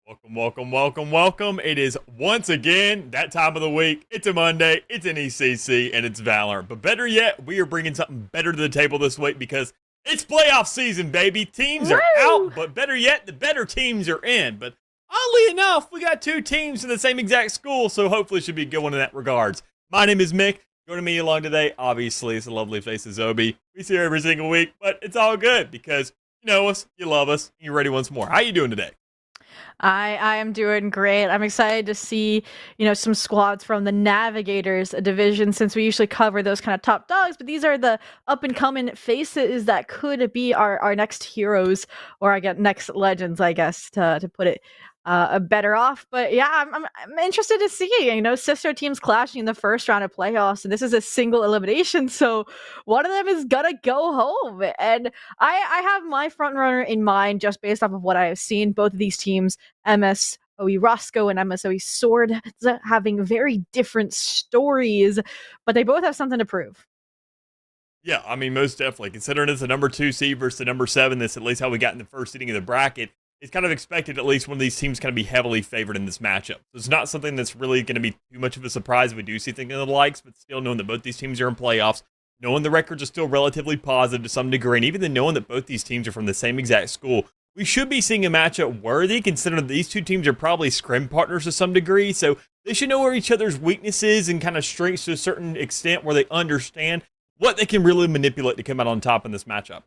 Welcome, welcome, welcome, welcome. It is once again that time of the week. It's a Monday, it's an NECC, and it's Valorant. But better yet, we are bringing something better to the table this week because it's playoff season, baby. Teams are Woo! out, but better yet, the better teams are in. But oddly enough, we got two teams in the same exact school, so hopefully it should be a good one in that regards. My name is Mick. Joining me along today, obviously, is the lovely face of Zobi. We see her every single week, but it's all good because you know us, you love us, and you're ready once more. How you doing today? I am doing great. I'm excited to see, some squads from the Navigators division since we usually cover those kind of top dogs, but these are the up and coming faces that could be our next heroes or I guess next legends, I guess, to put it better off. But yeah, I'm interested to see, sister teams clashing in the first round of playoffs, and this is a single elimination, so one of them is gonna go home. And I have my front runner in mind just based off of what I have seen. Both of these teams, MSOE Roscoe and MSOE Sword, having very different stories, but they both have something to prove. Yeah, I mean, most definitely. Considering it's the number 2 seed versus the number 7, that's at least how we got in the first seeding of the bracket. It's kind of expected at least one of these teams kind of be heavily favored in this matchup. So it's not something that's really going to be too much of a surprise if we do see things of the likes, but still knowing that both these teams are in playoffs, knowing the records are still relatively positive to some degree, and even then knowing that both these teams are from the same exact school, we should be seeing a matchup worthy, considering that these two teams are probably scrim partners to some degree, so they should know where each other's weaknesses and kind of strengths to a certain extent where they understand what they can really manipulate to come out on top in this matchup.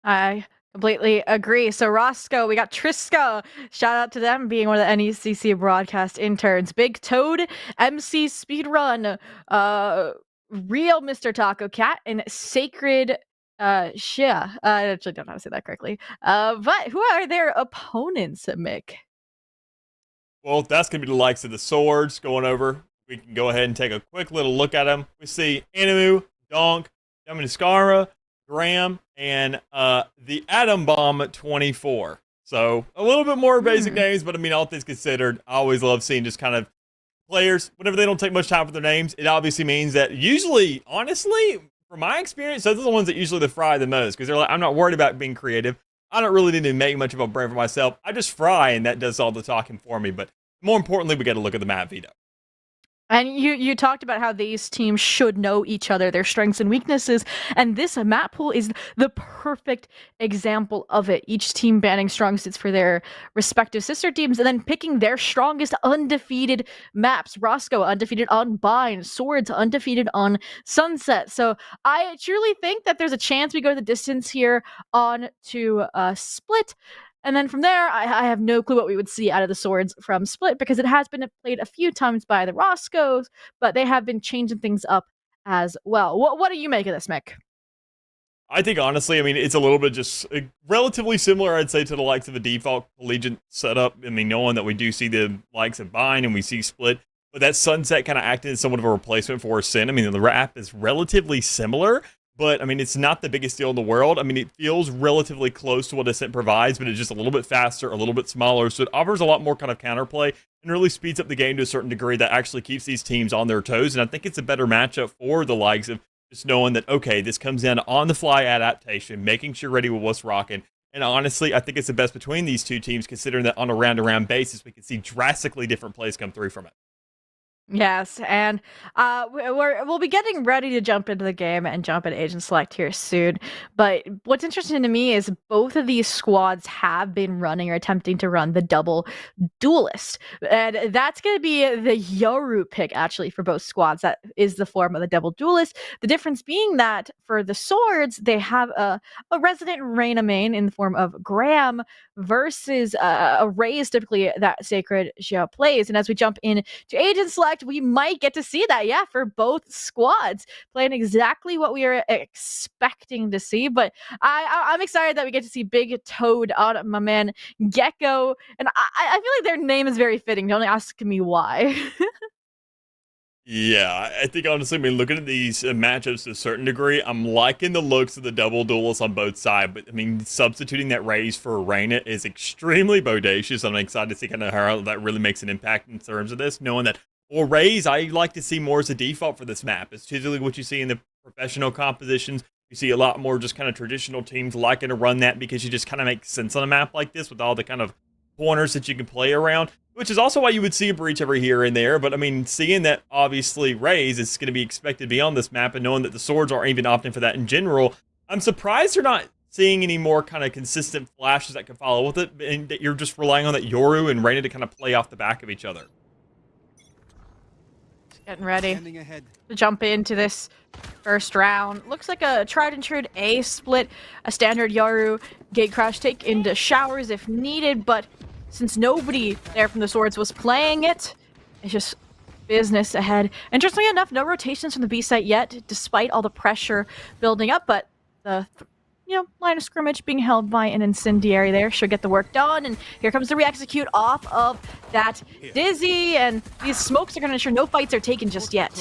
I completely agree. So Roscoe, we got Triska. Shout out to them being one of the NECC broadcast interns. Big Toad, MC Speedrun, Real Mr. Taco Cat, and Sacred Shia. I actually don't know how to say that correctly. But who are their opponents, Mick? Well, that's going to be the likes of the Swords going over. We can go ahead and take a quick little look at them. We see Animu, Donk, Dominiskara, Graham, and the Atom Bomb 24. So a little bit more basic names, but I mean, all things considered, I always love seeing just kind of players, whenever they don't take much time for their names, it obviously means that usually, honestly, from my experience, those are the ones that usually they fry the most because they're like, I'm not worried about being creative. I don't really need to make much of a brand for myself. I just fry, and that does all the talking for me. But more importantly, we got to look at the map veto. And you talked about how these teams should know each other, their strengths and weaknesses, and this map pool is the perfect example of it. Each team banning strong suits for their respective sister teams, and then picking their strongest undefeated maps. Roscoe undefeated on Bind, Swords undefeated on Sunset. So I truly think that there's a chance we go the distance here on to Split. And then from there, I have no clue what we would see out of the Swords from Split because it has been played a few times by the Roscoes, but they have been changing things up as well. What do you make of this, Mick? I think honestly, I mean, it's a little bit just relatively similar, I'd say, to the likes of a default collegiate setup. I mean, knowing that we do see the likes of Bind and we see Split, but that Sunset kind of acted as somewhat of a replacement for Sin. I mean, the rap is relatively similar, but I mean, it's not the biggest deal in the world. I mean, it feels relatively close to what Ascent provides, but it's just a little bit faster, a little bit smaller. So it offers a lot more kind of counterplay and really speeds up the game to a certain degree that actually keeps these teams on their toes. And I think it's a better matchup for the likes of just knowing that, okay, this comes down to on the fly adaptation, making sure you're ready with what's rocking. And honestly, I think it's the best between these two teams, considering that on a round to round basis, we can see drastically different plays come through from it. Yes, and we'll be getting ready to jump into the game and jump into Agent Select here soon. But what's interesting to me is both of these squads have been running or attempting to run the double duelist, and that's going to be the Yoru pick actually for both squads. That is the form of the double duelist. The difference being that for the Swords, they have a resident Reina main in the form of Graham versus a Raze typically that Sacred Xia plays. And as we jump in to Agent Select, we might get to see that, yeah, for both squads, playing exactly what we are expecting to see. But I'm excited that we get to see Big Toad on my man Gecko, and I feel like their name is very fitting. Don't ask me why. Yeah, I think honestly, I mean, looking at these matchups to a certain degree, I'm liking the looks of the double duelists on both sides. But I mean, substituting that Raze for Reina is extremely bodacious. I'm excited to see kind of how that really makes an impact in terms of this, knowing that, well, Raze, I like to see more as a default for this map. It's typically what you see in the professional compositions. You see a lot more just kind of traditional teams liking to run that because you just kind of make sense on a map like this with all the kind of corners that you can play around, which is also why you would see a breach every here and there. But I mean, seeing that obviously Raze is going to be expected to be on this map and knowing that the swords aren't even opting for that in general, I'm surprised they're not seeing any more kind of consistent flashes that can follow with it, and that you're just relying on that Yoru and Reyna to kind of play off the back of each other. Getting ready to jump into this first round. Looks like a tried and true A split, a standard Yoru gate crash take into showers if needed, but since nobody there from the swords was playing it, it's just business ahead. Interestingly enough, no rotations from the B site yet, despite all the pressure building up, but the line of scrimmage being held by an incendiary there should get the work done. And here comes the re-execute off of that Dizzy, and these smokes are going to ensure no fights are taken just yet.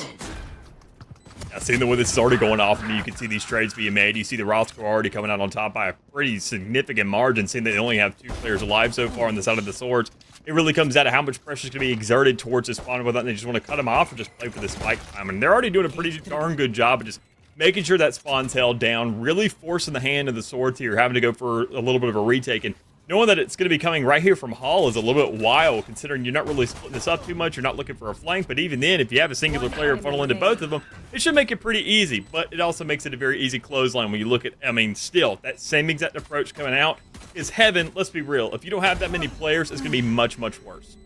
Yeah, seeing the way this is already going off, I mean, you can see these trades being made. You see the Roscoe already coming out on top by a pretty significant margin, seeing that they only have 2 players alive so far on the side of the swords. It really comes down to how much pressure is going to be exerted towards this spawn, whether they just want to cut them off or just play for this fight time. And they're already doing a pretty darn good job of just making sure that spawn's held down, really forcing the hand of the swords here, having to go for a little bit of a retake. And knowing that it's going to be coming right here from Hall is a little bit wild, considering you're not really splitting this up too much. You're not looking for a flank, but even then, if you have a singular player funnel into both of them, it should make it pretty easy. But it also makes it a very easy clothesline when you look at, I mean, still, that same exact approach coming out is heaven. Let's be real. If you don't have that many players, it's going to be much, much worse.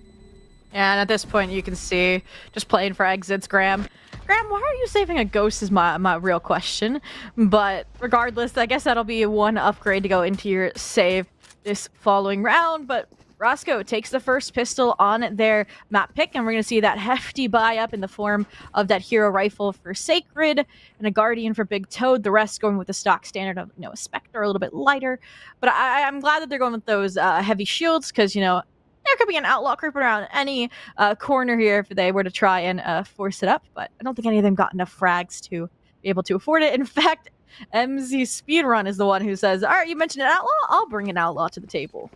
And at this point, you can see just playing for exits, Graham. Graham, why are you saving a ghost is my real question. But regardless, I guess that'll be one upgrade to go into your save this following round. But Roscoe takes the first pistol on their map pick, and we're going to see that hefty buy up in the form of that hero rifle for Sacred and a Guardian for Big Toad. The rest going with the stock standard of, a Spectre, a little bit lighter. But I'm glad that they're going with those heavy shields, because, there could be an outlaw creeping around any corner here if they were to try and force it up, but I don't think any of them got enough frags to be able to afford it. In fact, MZ Speedrun is the one who says, all right, you mentioned an outlaw, I'll bring an outlaw to the table.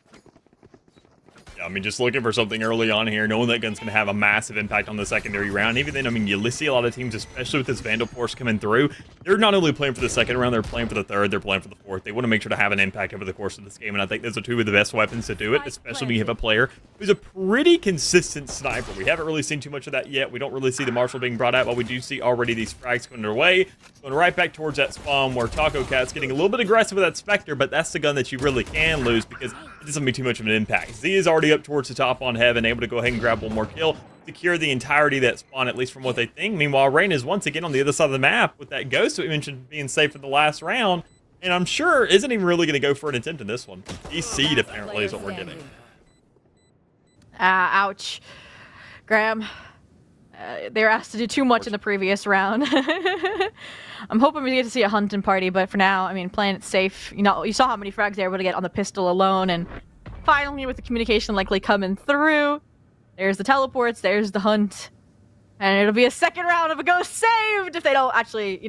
I mean, just looking for something early on here, knowing that gun's going to have a massive impact on the secondary round. Even then, I mean, you see a lot of teams, especially with this Vandal Force coming through, they're not only playing for the second round, they're playing for the third, they're playing for the fourth. They want to make sure to have an impact over the course of this game, and I think those are 2 of the best weapons to do it, especially when you have a player who's a pretty consistent sniper. We haven't really seen too much of that yet. We don't really see the Marshal being brought out, but we do see already these frags going their way, going right back towards that spawn where Taco Cat's getting a little bit aggressive with that Spectre, but that's the gun that you really can lose because it doesn't be too much of an impact. Z is already up towards the top on Heaven, able to go ahead and grab one more kill, secure the entirety of that spawn, at least from what they think. Meanwhile, Rain is once again on the other side of the map with that ghost that we mentioned being safe for the last round, and I'm sure isn't even really going to go for an attempt in this one. DC'd apparently is what we're getting. Ouch. Graham, they were asked to do too much in the previous round. I'm hoping we get to see a hunting party, but for now, I mean, playing it safe. You saw how many frags they were able to get on the pistol alone, and finally, with the communication likely coming through, there's the teleports, there's the hunt, and it'll be a second round of a ghost saved if they don't actually,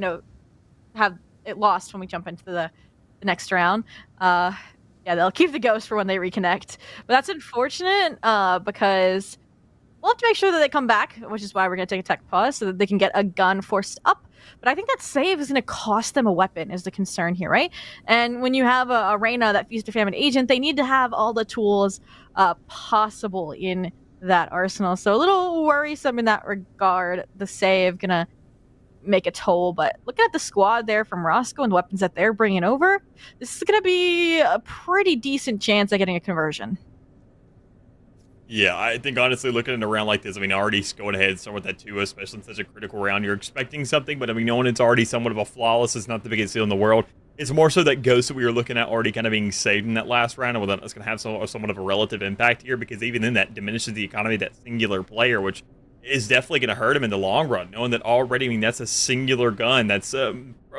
have it lost when we jump into the next round. Yeah, they'll keep the ghost for when they reconnect, but that's unfortunate because we'll have to make sure that they come back, which is why we're going to take a tech pause so that they can get a gun forced up. But I think that save is going to cost them a weapon is the concern here, right? And when you have a Reyna, that Feast of Famine agent, they need to have all the tools possible in that arsenal. So a little worrisome in that regard. The save going to make a toll. But looking at the squad there from Roscoe and the weapons that they're bringing over, this is going to be a pretty decent chance at getting a conversion. Yeah, I think honestly, looking at a round like this, I mean, already going ahead and start with that 2, especially in such a critical round, you're expecting something, but I mean, knowing it's already somewhat of a flawless, it's not the biggest deal in the world. It's more so that ghost that we were looking at already kind of being saved in that last round, and that's going to have somewhat of a relative impact here, because even then that diminishes the economy of that singular player, which is definitely going to hurt him in the long run, knowing that already, I mean, that's a singular gun. That's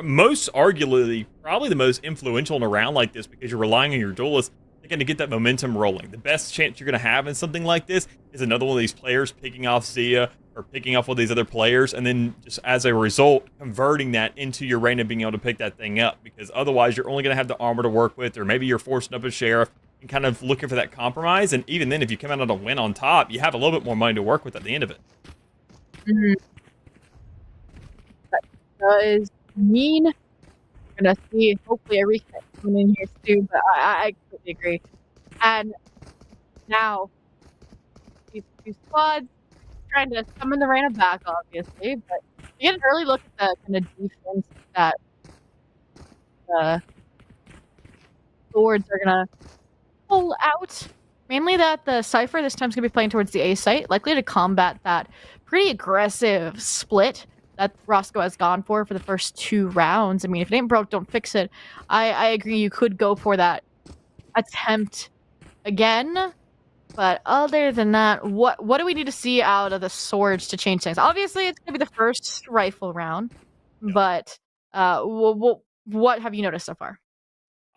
most arguably probably the most influential in a round like this, because you're relying on your duelist going to get that momentum rolling. The best chance you're going to have in something like this is another one of these players picking off Zia or picking off one of these other players, and then just as a result, converting that into your Reyna being able to pick that thing up, because otherwise you're only going to have the armor to work with, or maybe you're forcing up a sheriff and kind of looking for that compromise, and even then, if you come out on a win on top, you have a little bit more money to work with at the end of it. That does mean we're going to see, hopefully, a reset coming in here soon, but I completely agree. And Now, these two squads trying to summon the Reyna back, obviously, but you get an early look at the kind of defense that the Swords are gonna pull out. Mainly that the Cypher this time is gonna be playing towards the A site, likely to combat that pretty aggressive split that Roscoe has gone for the first 2 rounds. I mean, if it ain't broke, don't fix it. I agree you could go for that attempt again. But other than that, what do we need to see out of the Swords to change things? Obviously, it's gonna be the first rifle round, but what have you noticed so far?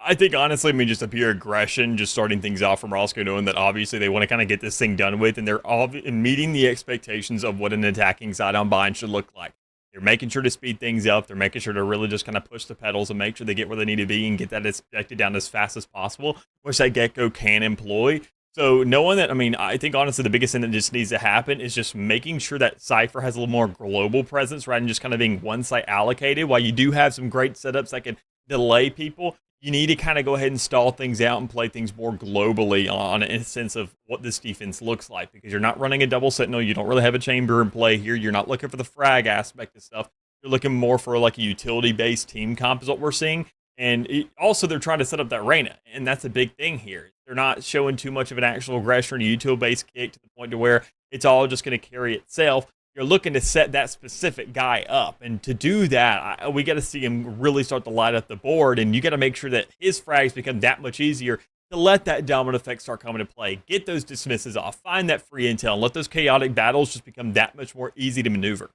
I think honestly, I mean, just a pure aggression, just starting things off from Roscoe, knowing that obviously they want to kind of get this thing done with, and they're all meeting the expectations of what an attacking side on bind should look like. They're making sure to speed things up. They're making sure to really just kind of push the pedals and make sure they get where they need to be and get that objective down as fast as possible, which that Gecko can employ. So knowing that, I mean, I think honestly the biggest thing that just needs to happen is just making sure that Cypher has a little more global presence rather than just kind of being one site allocated. While you do have some great setups that can delay people, you need to kind of go ahead and stall things out and play things more globally on a sense of what this defense looks like, because you're not running a double sentinel. You don't really have a chamber in play here. You're not looking for the frag aspect of stuff. You're looking more for like a utility-based team comp is what we're seeing. And also they're trying to set up that Reyna, and that's a big thing here. They're not showing too much of an actual aggression or utility-based kick to the point to where it's all just going to carry itself. You're looking to set that specific guy up, and to do that, we got to see him really start to light up the board, and you got to make sure that his frags become that much easier to let that dominant effect start coming to play. Get those dismisses off, find that free intel, and let those chaotic battles just become that much more easy to maneuver.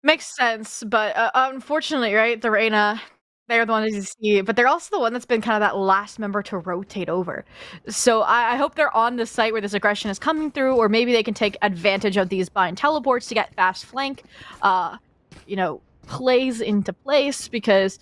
Makes sense, but unfortunately, right, the Reyna, they're the ones you see, but they're also the one that's been kind of that last member to rotate over. So I hope they're on the site where this aggression is coming through, or maybe they can take advantage of these bind teleports to get fast flank, plays into place, because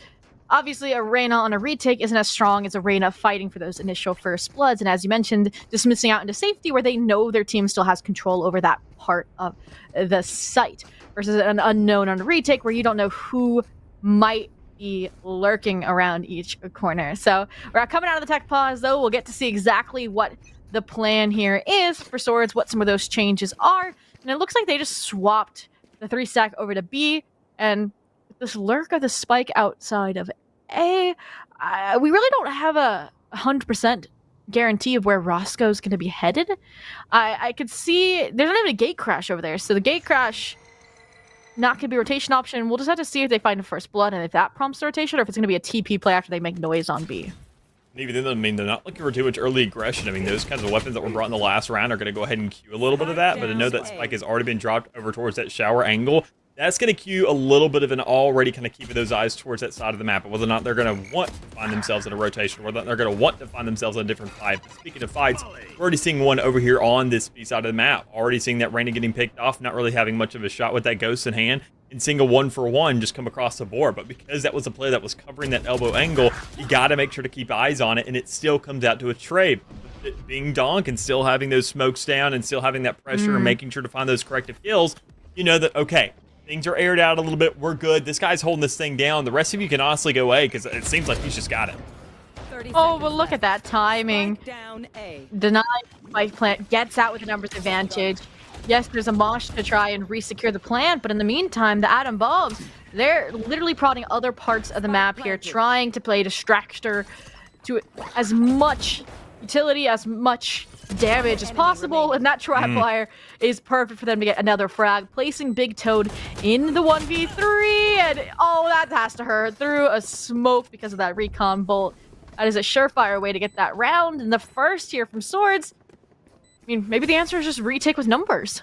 obviously a Reyna on a retake isn't as strong as a Reyna fighting for those initial first bloods, and as you mentioned, dismissing out into safety where they know their team still has control over that part of the site, versus an unknown on a retake where you don't know who might be lurking around each corner. So we're coming out of the tech pause, though. We'll get to see exactly what the plan here is for Swords, what some of those changes are. And it looks like they just swapped the 3-stack over to B, and this lurk of the spike outside of A, we really don't have a 100% guarantee of where Roscoe's going to be headed. I could see there's not even a gate crash over there, so the gate crash not going to be a rotation option. We'll just have to see if they find a first blood and if that prompts the rotation, or if it's going to be a TP play after they make noise on B. And even then, I mean, they're not looking for too much early aggression. I mean, those kinds of weapons that were brought in the last round are going to go ahead and queue a little bit of that, but to know that spike has already been dropped over towards that shower angle, that's going to queue a little bit of an already kind of keeping those eyes towards that side of the map, and whether or not they're going to want to find themselves in a rotation, whether or not they're going to want to find themselves in a different fight. Speaking of fights, we're already seeing one over here on this B side of the map. Already seeing that Reyna getting picked off, not really having much of a shot with that ghost in hand, and seeing a 1-for-1 just come across the board. But because that was a player that was covering that elbow angle, you got to make sure to keep eyes on it, and it still comes out to a trade. It being Donk and still having those smokes down and still having that pressure and making sure to find those corrective kills, you know that, okay, things are aired out a little bit. We're good. This guy's holding this thing down. The rest of you can honestly go away because it seems like he's just got it. Oh, but look at that timing. Denied spike plant, gets out with a numbers advantage. Yes, there's a mosh to try and re-secure the plant, but in the meantime, the atom bombs, they're literally prodding other parts of the map here, trying to play distractor to as much utility, as much damage as possible, and that tripwire is perfect for them to get another frag, placing Big Toad in the 1v3, and oh, that has to hurt. Through a smoke because of that recon bolt. That is a surefire way to get that round, and the first here from Swords, I mean, maybe the answer is just retake with numbers.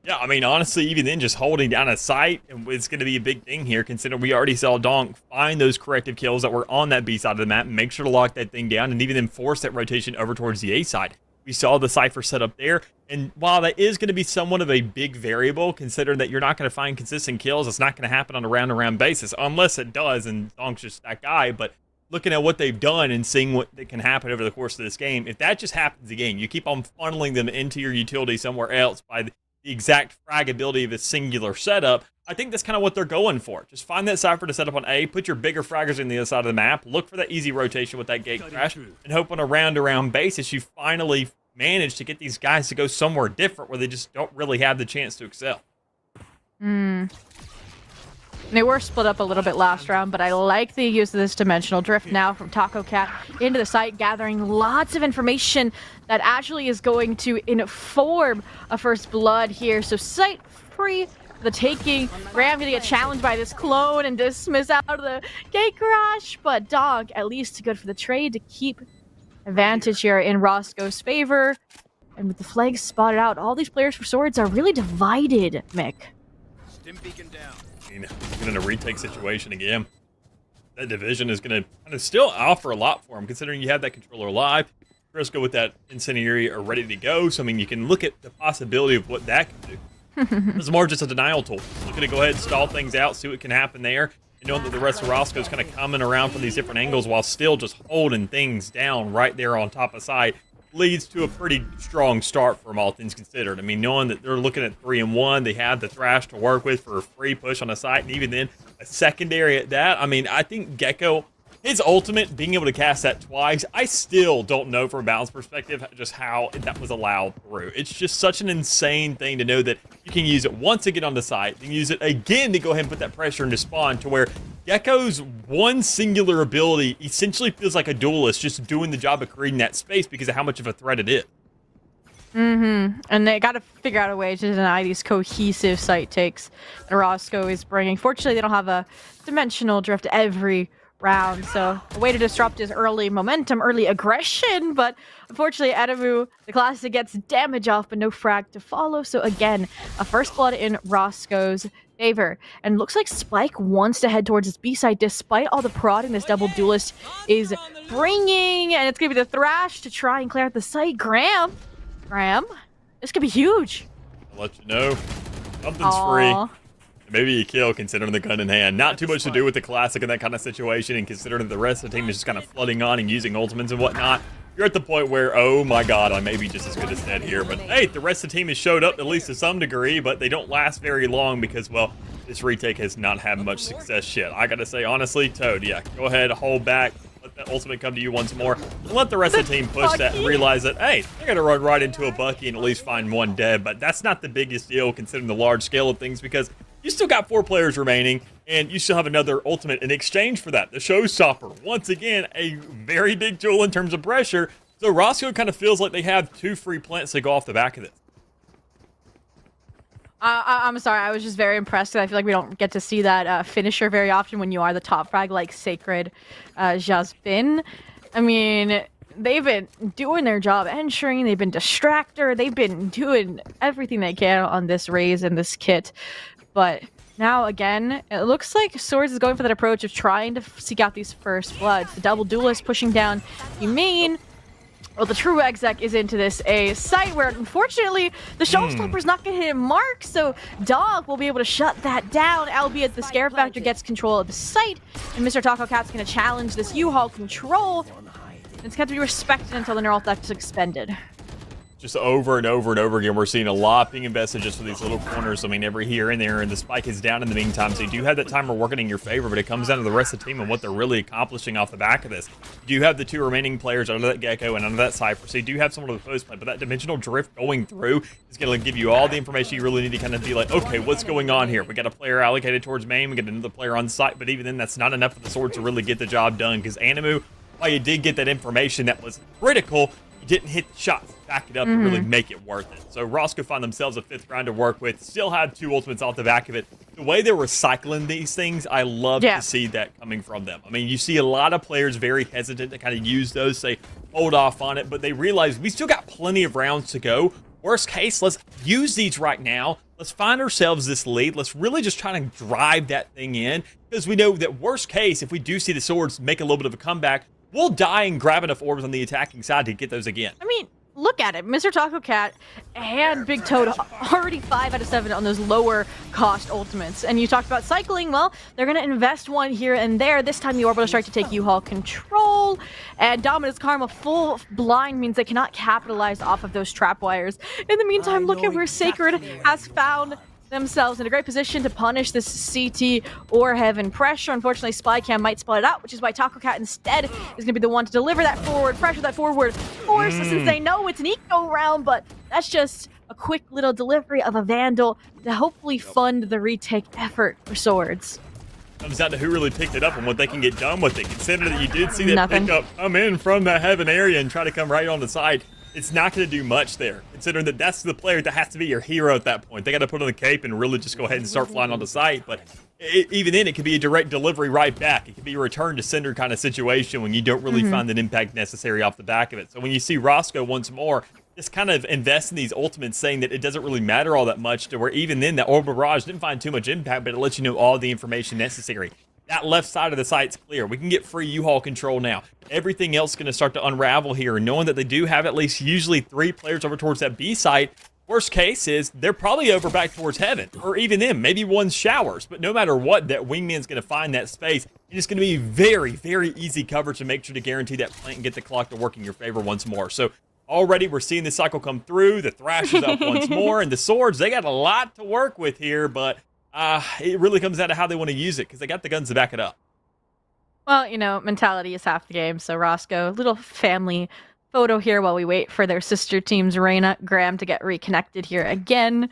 Yeah, I mean, honestly, even then, just holding down a site, it's going to be a big thing here, considering we already saw Donk find those corrective kills that were on that B side of the map, and make sure to lock that thing down, and even then force that rotation over towards the A side. We saw the Cypher set up there, and while that is going to be somewhat of a big variable, considering that you're not going to find consistent kills, it's not going to happen on a round-to-round basis, unless it does, and Donk's just that guy, but looking at what they've done and seeing what can happen over the course of this game, if that just happens again, you keep on funneling them into your utility somewhere else by the the exact frag ability of a singular setup, I think that's kind of what they're going for. Just find that Cypher to set up on A, put your bigger fraggers on the other side of the map, look for that easy rotation with that gate crash, and hope on a round-around basis you finally manage to get these guys to go somewhere different where they just don't really have the chance to excel. They were split up a little bit last round, but I like the use of this dimensional drift now from Taco Cat into the site, gathering lots of information that actually is going to inform a first blood here. So site free for the taking. Graham gonna get challenged by this clone and dismiss out of the gate crash, but Dog at least good for the trade to keep advantage here in Roscoe's favor. And with the flags spotted out, all these players for Swords are really divided, Mick. Stim beacon down. Even in a retake situation again, that division is going to kind of still offer a lot for him, considering you have that controller live. Frisco with that incendiary are ready to go. So, I mean, you can look at the possibility of what that can do. It's more just a denial tool. Looking to go ahead and stall things out, see what can happen there. And knowing that the rest of Roscoe is kind of coming around from these different angles while still just holding things down right there on top of site leads to a pretty strong start from all things considered. I mean, knowing that they're looking at 3-1, they have the Thrash to work with for a free push on the site, and even then, a secondary at that. I mean, I think Gecko, his ultimate, being able to cast that twice, I still don't know from a balance perspective just how that was allowed through. It's just such an insane thing to know that you can use it once to get on the site, then use it again to go ahead and put that pressure into spawn, to where Gecko's one singular ability essentially feels like a duelist just doing the job of creating that space because of how much of a threat it is. And they got to figure out a way to deny these cohesive site takes that Roscoe is bringing. Fortunately, they don't have a dimensional drift every round, so a way to disrupt his early momentum, early aggression, but unfortunately Edamu, the classic, gets damage off but no frag to follow. So again, a first blood in Roscoe's favor, and looks like Spike wants to head towards his B side despite all the prodding this double duelist is bringing, and it's gonna be the Thrash to try and clear out the site. Graham, this could be huge. I'll let you know, something's free. Maybe a kill considering the gun in hand. Not too much to do with the classic in that kind of situation, and considering that the rest of the team is just kind of flooding on and using ultimates and whatnot, you're at the point where, oh my god, I may be just as good as dead here. But hey, the rest of the team has showed up at least to some degree, but they don't last very long because, well, this retake has not had much success yet. I gotta say, honestly, Toad, yeah, go ahead, hold back, let that ultimate come to you once more, and let the rest of the team push that and realize that, hey, they're gonna run right into a Bucky and at least find one dead. But that's not the biggest deal considering the large scale of things, because you still got 4 players remaining, and you still have another ultimate in exchange for that. The Showstopper, once again, a very big tool in terms of pressure. So Roscoe kind of feels like they have 2 free plants to go off the back of this. I'm sorry, I was just very impressed. I feel like we don't get to see that finisher very often when you are the top frag like Sacred Jasbin. I mean, they've been doing their job entering, they've been distractor, they've been doing everything they can on this raise and this kit. But now, again, it looks like Swords is going for that approach of trying to seek out these first bloods. The double duelist pushing down Humane. Well, the true exec is into this a site where, unfortunately, the Showstopper's not going to hit a mark, so Dog will be able to shut that down, albeit the Scare Factor gets control of the site, and Mr. Taco Cat's going to challenge this U-Haul control. It's got to be respected until the neural theft is expended. Just over and over and over again, we're seeing a lot being invested just for these little corners. I mean, every here and there, and the spike is down in the meantime, so you do have that timer working in your favor, but it comes down to the rest of the team and what they're really accomplishing off the back of this. You do have the 2 remaining players under that Gecko and under that Cypher, so you do have someone to the post play, but that dimensional drift going through is going to give you all the information you really need to kind of be like, okay, what's going on here? We got a player allocated towards main, we got another player on site, but even then, that's not enough for the Swords to really get the job done, because Animu, while you did get that information that was critical, you didn't hit the shots, back it up to really make it worth it. So Roscoe find themselves a 5th round to work with, still have 2 ultimates off the back of it. The way they're recycling these things, I love to see that coming from them. I mean, you see a lot of players very hesitant to kind of use those, say, hold off on it, but they realize we still got plenty of rounds to go. Worst case, let's use these right now. Let's find ourselves this lead. Let's really just try to drive that thing in, because we know that worst case, if we do see the Swords make a little bit of a comeback, we'll die and grab enough orbs on the attacking side to get those again. I mean, look at it. Mr. Taco Cat and Big Toad already 5 out of 7 on those lower cost ultimates. And you talked about cycling. Well, they're going to invest one here and there. This time the Orbital Strike to take U-Haul control. And Dominus Karma full blind means they cannot capitalize off of those trap wires. In the meantime, look at where Sacred has found themselves in a great position to punish this CT or Heaven pressure. Unfortunately, Spycam might split it out, which is why Taco Cat instead is going to be the one to deliver that forward pressure, that forward force, since they know it's an eco round, but that's just a quick little delivery of a Vandal to hopefully fund the retake effort for Swords. Comes down to who really picked it up and what they can get done with it. Consider that you did see that Nothing. pickup come in from that Heaven area and try to come right on the side. It's not going to do much there, considering that that's the player that has to be your hero at that point. They got to put on the cape and really just go ahead and start flying on the site. But even then, it could be a direct delivery right back. It could be a return to sender kind of situation when you don't really find an impact necessary off the back of it. So when you see Roscoe once more just kind of invest in these ultimates, saying that it doesn't really matter all that much, to where even then, that Orbital Barrage didn't find too much impact, but it lets you know all the information necessary. That left side of the site's clear. We can get free U-Haul control now. Everything else is going to start to unravel here. And knowing that they do have at least usually 3 players over towards that B site, worst case is they're probably over back towards Heaven. Or even then, maybe one showers. But no matter what, that Wingman's going to find that space. And it's going to be very, very easy coverage to make sure to guarantee that plant and get the clock to work in your favor once more. So already we're seeing the cycle come through. The Thrash is up once more. And the Swords, they got a lot to work with here. But it really comes down to how they want to use it, because they got the guns to back it up. Well, you know, mentality is half the game. So Roscoe, little family photo here while we wait for their sister teams, Reyna, Graham, to get reconnected here again.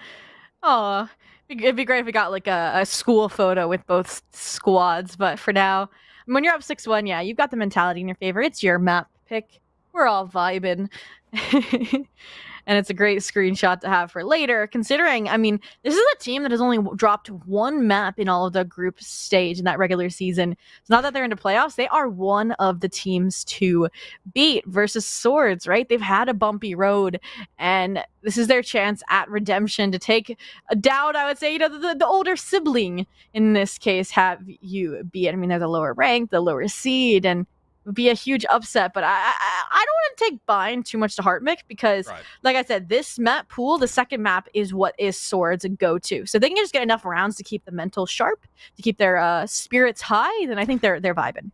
Oh, it'd be great if we got like a school photo with both squads. But for now, when you're up 6-1, yeah, you've got the mentality in your favor. It's your map pick. We're all vibing. And it's a great screenshot to have for later, considering, I mean, this is a team that has only dropped 1 map in all of the group stage in that regular season. It's not that they're into playoffs. They are one of the teams to beat versus Swords, right? They've had a bumpy road, and this is their chance at redemption to take down, I would say, you know, the older sibling in this case, have you beat. I mean, they're the lower rank, the lower seed, and would be a huge upset, but I don't want to take Bind too much to heart, Mick, because like I said, this map pool, the second map, is what is Swords a go-to. So if they can just get enough rounds to keep the mental sharp, to keep their spirits high, then I think they're vibing.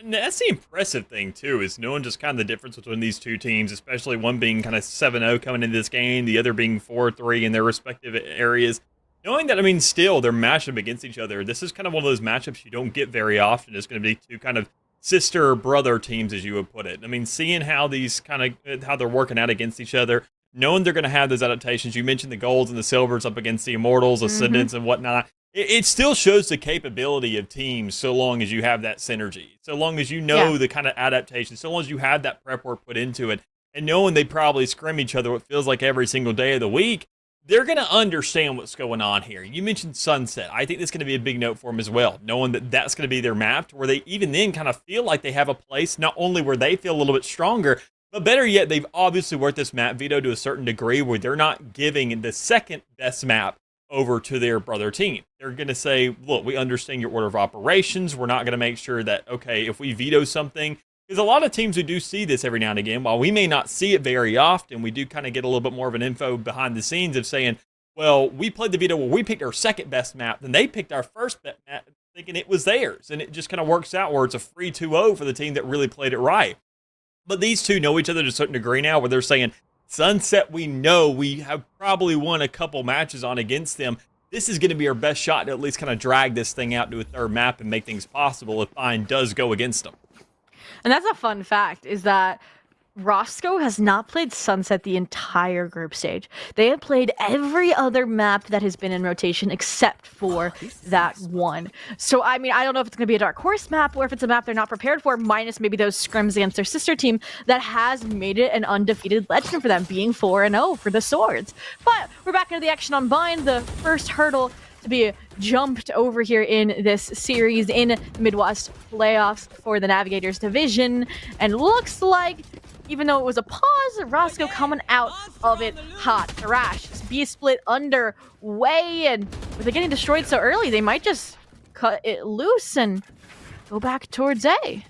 And that's the impressive thing, too, is knowing just kind of the difference between these two teams, especially one being kind of 7-0 coming into this game, the other being 4-3 in their respective areas. Knowing that, I mean, still, they're matched up against each other. This is kind of one of those matchups you don't get very often. It's going to be two kind of sister or brother teams, as you would put it. I mean, seeing how these kind of, how they're working out against each other, knowing they're going to have those adaptations. You mentioned the golds and the silvers up against the immortals, ascendants, and whatnot. It still shows the capability of teams, so long as you have that synergy, so long as you know the kind of adaptation, so long as you have that prep work put into it, and knowing they probably scrim each other what feels like every single day of the week. They're going to understand what's going on here. You mentioned Sunset. I think that's going to be a big note for them as well, knowing that that's going to be their map, to where they even then kind of feel like they have a place, not only where they feel a little bit stronger, but better yet, they've obviously worked this map veto to a certain degree where they're not giving the second best map over to their brother team. They're going to say, look, we understand your order of operations. We're not going to make sure that, okay, if we veto something, because a lot of teams who do see this every now and again, while we may not see it very often, we do kind of get a little bit more of an info behind the scenes of saying, well, we played the veto where we picked our second best map, then they picked our first best map thinking it was theirs. And it just kind of works out where it's a free 2-0 for the team that really played it right. But these two know each other to a certain degree now, where they're saying, Sunset, we know we have probably won a couple matches on against them. This is going to be our best shot to at least kind of drag this thing out to a third map and make things possible if Bind does go against them. And that's a fun fact, is that Roscoe has not played Sunset the entire group stage. They have played every other map that has been in rotation except for that one. So, I mean, I don't know if it's going to be a Dark Horse map or if it's a map they're not prepared for, minus maybe those scrims against their sister team that has made it an undefeated legend for them, being 4-0 for the Swords. But we're back into the action on Bind, the first hurdle to be jumped over here in this series in the Midwest playoffs for the Navigators division. And looks like, even though it was a pause, Roscoe coming out of it hot. Thrash, B-split underway, and with it getting destroyed so early, they might just cut it loose and go back towards A.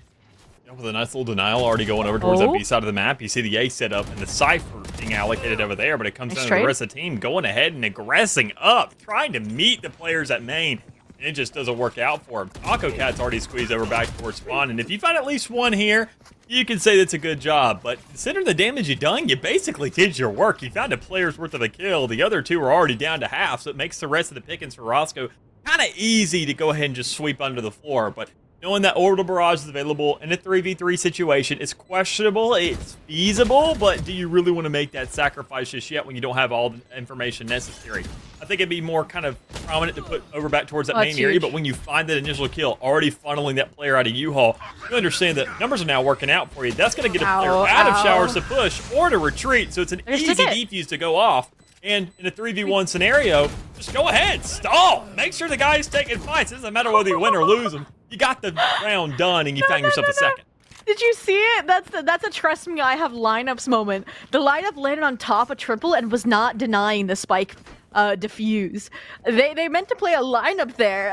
With a nice little denial already going over towards that Oh. B side of the map. You see the A set up and the Cypher being allocated over there, but it comes Nice down to the trade. rest of the team going ahead and aggressing up, trying to meet the players at main. And it just doesn't work out for him. Taco Cat's already squeezed over back towards spawn, and if you find at least one here, you can say that's a good job. But considering the damage you done, you basically did your work. You found a player's worth of a kill. The other two are already down to half, so it makes the rest of the pickings for Roscoe kind of easy to go ahead and just sweep under the floor. But knowing that orbital barrage is available in a 3v3 situation, it's questionable. It's feasible, but do you really want to make that sacrifice just yet when you don't have all the information necessary? I think it'd be more kind of prominent to put over back towards that main area, but when you find that initial kill, already funneling that player out of U-Haul, you understand that numbers are now working out for you. That's going to get a player out of showers to push or to retreat, so it's an easy defuse to go off. And in a 3v1 scenario, just go ahead, stall. Make sure the guy's taking fights. It doesn't matter whether you win or lose them. You got the round done, and you found yourself a second. Did you see it? That's a trust me, I have lineups moment. The lineup landed on top of triple and was not denying the spike defuse. They meant to play a lineup there,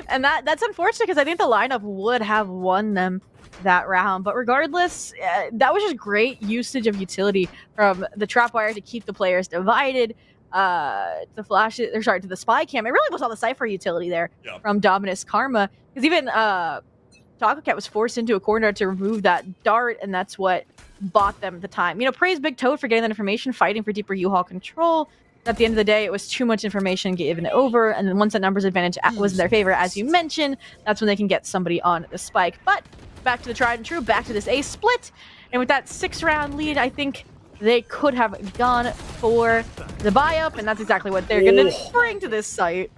and that's unfortunate because I think the lineup would have won them that round. But regardless, that was just great usage of utility from the trapwire to keep the players divided. To flash it, or sorry, to the spy cam. It really was all the Cypher utility there from Dominus Karma, because even Taco Cat was forced into a corner to remove that dart, and that's what bought them the time. You know, praise Big Toad for getting that information, fighting for deeper U-Haul control. At the end of the day, it was too much information given over, and then once that numbers advantage was in their favor, as you mentioned, that's when they can get somebody on the spike. But back to the tried and true, back to this A split, and with that 6-round lead, I think they could have gone for the buy-up, and that's exactly what they're going to bring to this site.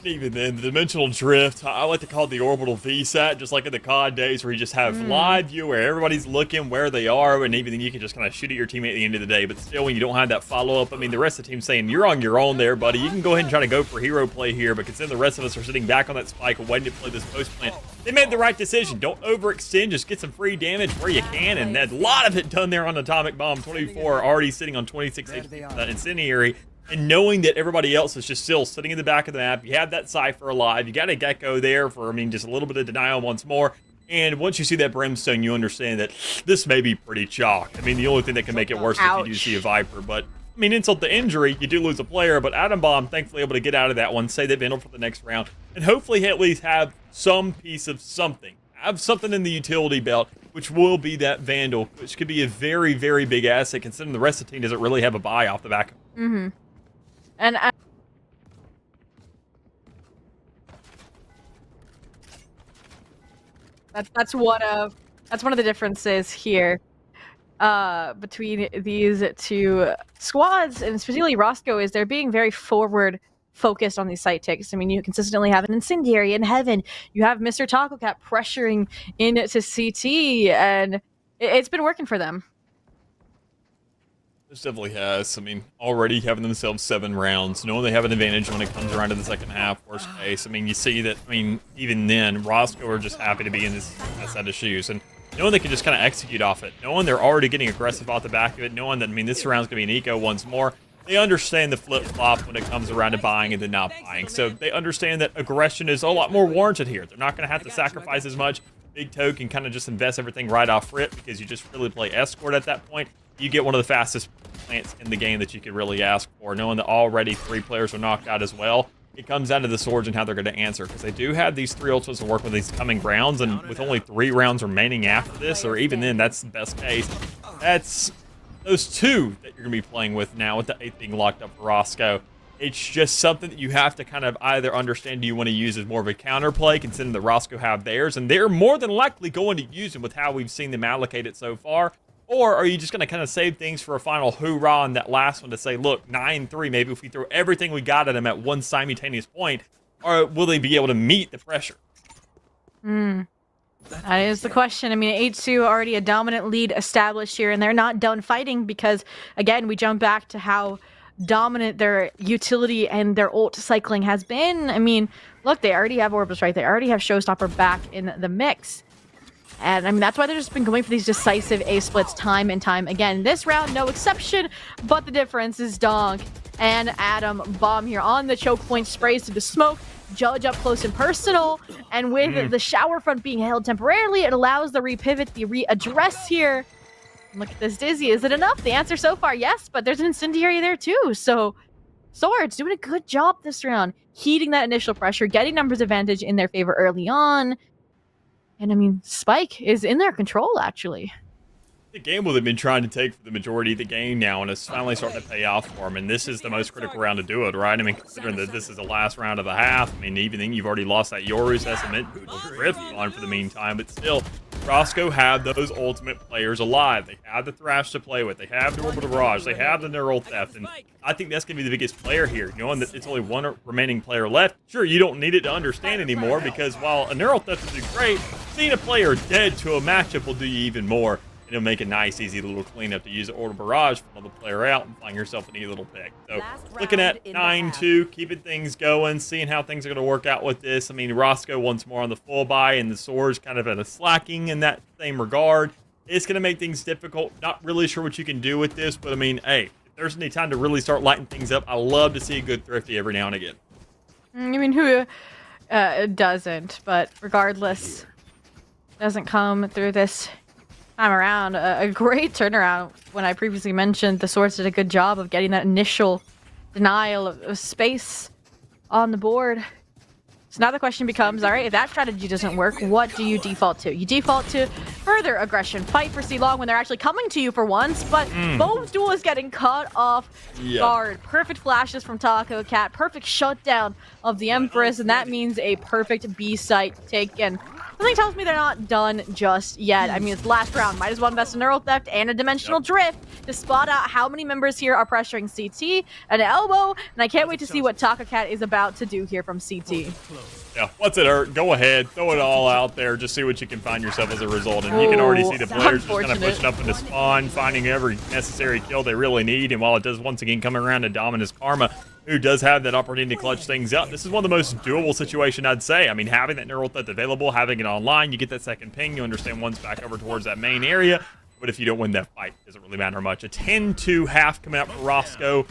Even then, the dimensional drift, I like to call it the orbital VSAT, just like in the COD days where you just have live view where everybody's looking where they are, and even then you can just kind of shoot at your teammate at the end of the day. But still, when you don't have that follow-up, I mean, the rest of the team's saying, you're on your own there, buddy. You can go ahead and try to go for hero play here, but considering the rest of us are sitting back on that spike and waiting to play this post plant, they made the right decision. Don't overextend, just get some free damage where you can, and a lot of it done there on Atomic Bomb. 24 already sitting on 26 HP for that incendiary. And knowing that everybody else is just still sitting in the back of the map, you have that Cypher alive, you got a Gecko there for, I mean, just a little bit of denial once more. And once you see that Brimstone, you understand that this may be pretty chalk. I mean, the only thing that can make it worse is if you do see a Viper. But, I mean, insult to injury, you do lose a player, but Atom Bomb thankfully able to get out of that one, say they've been for the next round, and hopefully at least have some piece of something. Have something in the utility belt, which will be that Vandal, which could be a very, very big asset, considering the rest of the team doesn't really have a buy off the back. And that's one of the differences here between these two squads, and specifically Roscoe, is they're being very forward focused on these site ticks. I mean, you consistently have an incendiary in heaven. You have Mr. Taco Cat pressuring into CT, and it's been working for them. This definitely has. I mean, already having themselves 7 rounds, knowing they have an advantage when it comes around to the second half, worst case. I mean, you see that, I mean, even then, Roscoe are just happy to be in this set of shoes. And knowing they can just kind of execute off it, knowing they're already getting aggressive off the back of it, knowing that, I mean, this round's going to be an eco once more, they understand the flip-flop when it comes around to buying and then not buying. So they understand that aggression is a lot more warranted here. They're not going to have to sacrifice as much. Big Toe can kind of just invest everything right off rip because you just really play escort at that point. You get one of the fastest plants in the game that you could really ask for, knowing that already 3 players are knocked out as well. It comes down to the swords and how they're going to answer, because they do have these 3 ultimates to work with these coming rounds, and with only 3 rounds remaining after this, or even then, that's the best case. That's those 2 that you're going to be playing with now, with the 8th being locked up for Roscoe. It's just something that you have to kind of either understand, do you want to use as more of a counterplay, considering that Roscoe have theirs, and they're more than likely going to use them with how we've seen them allocate it so far. Or are you just going to kind of save things for a final hoorah on that last one to say, look, 9-3, maybe if we throw everything we got at them at one simultaneous point, or will they be able to meet the pressure? That is the question. I mean, 8-2 already a dominant lead established here, and they're not done fighting because, again, we jump back to how dominant their utility and their ult cycling has been. I mean, look, they already have Orbis right. They already have Showstopper back in the mix. And I mean, that's why they've just been going for these decisive A splits time and time again. This round, no exception, but the difference is Donk and Atom Bomb here on the choke point, sprays to the smoke, Judge up close and personal, and with the shower front being held temporarily, it allows the repivot, the readdress here. Look at this Dizzy. Is it enough? The answer so far, yes, but there's an incendiary there too. So Swords doing a good job this round, heating that initial pressure, getting numbers advantage in their favor early on. And I mean, Spike is in their control, actually. The gamble they've been trying to take for the majority of the game now, and it's finally starting to pay off for them. And this is the most critical round to do it, right? I mean, considering that this is the last round of the half, I mean, even then you've already lost that Yoru's estimate, Drift on for the meantime, but still, Roscoe have those ultimate players alive. They have the Thrash to play with. They have the Orbital Barrage. They have the Neural Theft. And I think that's going to be the biggest player here, knowing that it's only one remaining player left. Sure, you don't need it to understand anymore, because while a Neural Theft will do great, seeing a player dead to a matchup will do you even more. And it'll make a nice, easy little cleanup to use the Orbital Barrage for another player out and find yourself a neat little pick. So, looking at 9-2, keeping things going, seeing how things are going to work out with this. I mean, Roscoe once more on the full buy, and the Swords kind of at a slacking in that same regard. It's going to make things difficult. Not really sure what you can do with this, but I mean, hey, if there's any time to really start lighting things up, I love to see a good Thrifty every now and again. I mean, who doesn't? But regardless, doesn't come through this time around. A great turnaround. When I previously mentioned the Swords did a good job of getting that initial denial of space on the board. So now the question becomes, all right, if that strategy doesn't work, what do you default to? You default to further aggression, fight for C-Long when they're actually coming to you for once, but both duels getting cut off guard. Perfect flashes from Taco Cat, perfect shutdown of the Empress, and that means a perfect B site taken. Something tells me they're not done just yet. I mean, it's the last round. Might as well invest in Neural Theft and a Dimensional Drift to spot out how many members here are pressuring CT, an elbow, and I can't wait to see what Taco Cat is about to do here from CT. Yeah, what's it hurt? Go ahead, throw it all out there, just see what you can find yourself as a result. And you can already see the players just kind of pushing up into spawn, finding every necessary kill they really need. And while it does once again coming around to Dominus Karma, who does have that opportunity to clutch things up, this is one of the most doable situation, I'd say. I mean, having that Neural Theft available, having it online, you get that second ping, you understand one's back over towards that main area. But if you don't win that fight, it doesn't really matter much. A 10-2 half coming out for Roscoe.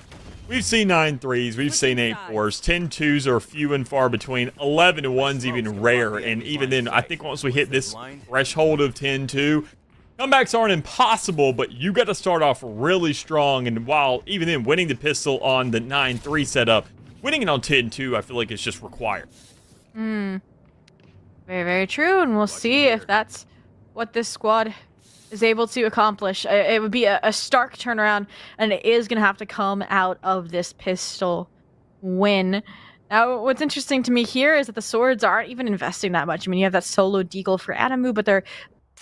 We've seen 9 3s, we've seen 8 4s. 10 2s are few and far between. 11 1s even rare. And even then, I think once we hit this threshold of 10-2, comebacks aren't impossible, but you got to start off really strong. And while even then winning the pistol on the 9-3 setup, winning it on 10-2, I feel like it's just required. Very, very true. And we'll see if that's what this squad is able to accomplish. It would be a stark turnaround, and it is going to have to come out of this pistol win. Now, what's interesting to me here is that the Swords aren't even investing that much. I mean, you have that solo deagle for Adamu, but they're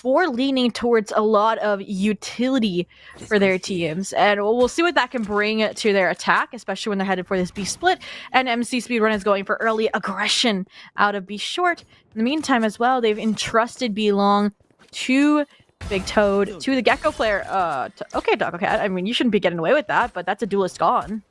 leaning towards a lot of utility for their teams, and we'll see what that can bring to their attack, especially when they're headed for this B split. And MC Speedrun is going for early aggression out of B short. In the meantime, as well, they've entrusted B long to Big Toad, to the Gecko player. Okay, Taco Cat. I mean, you shouldn't be getting away with that, but that's a duelist gone.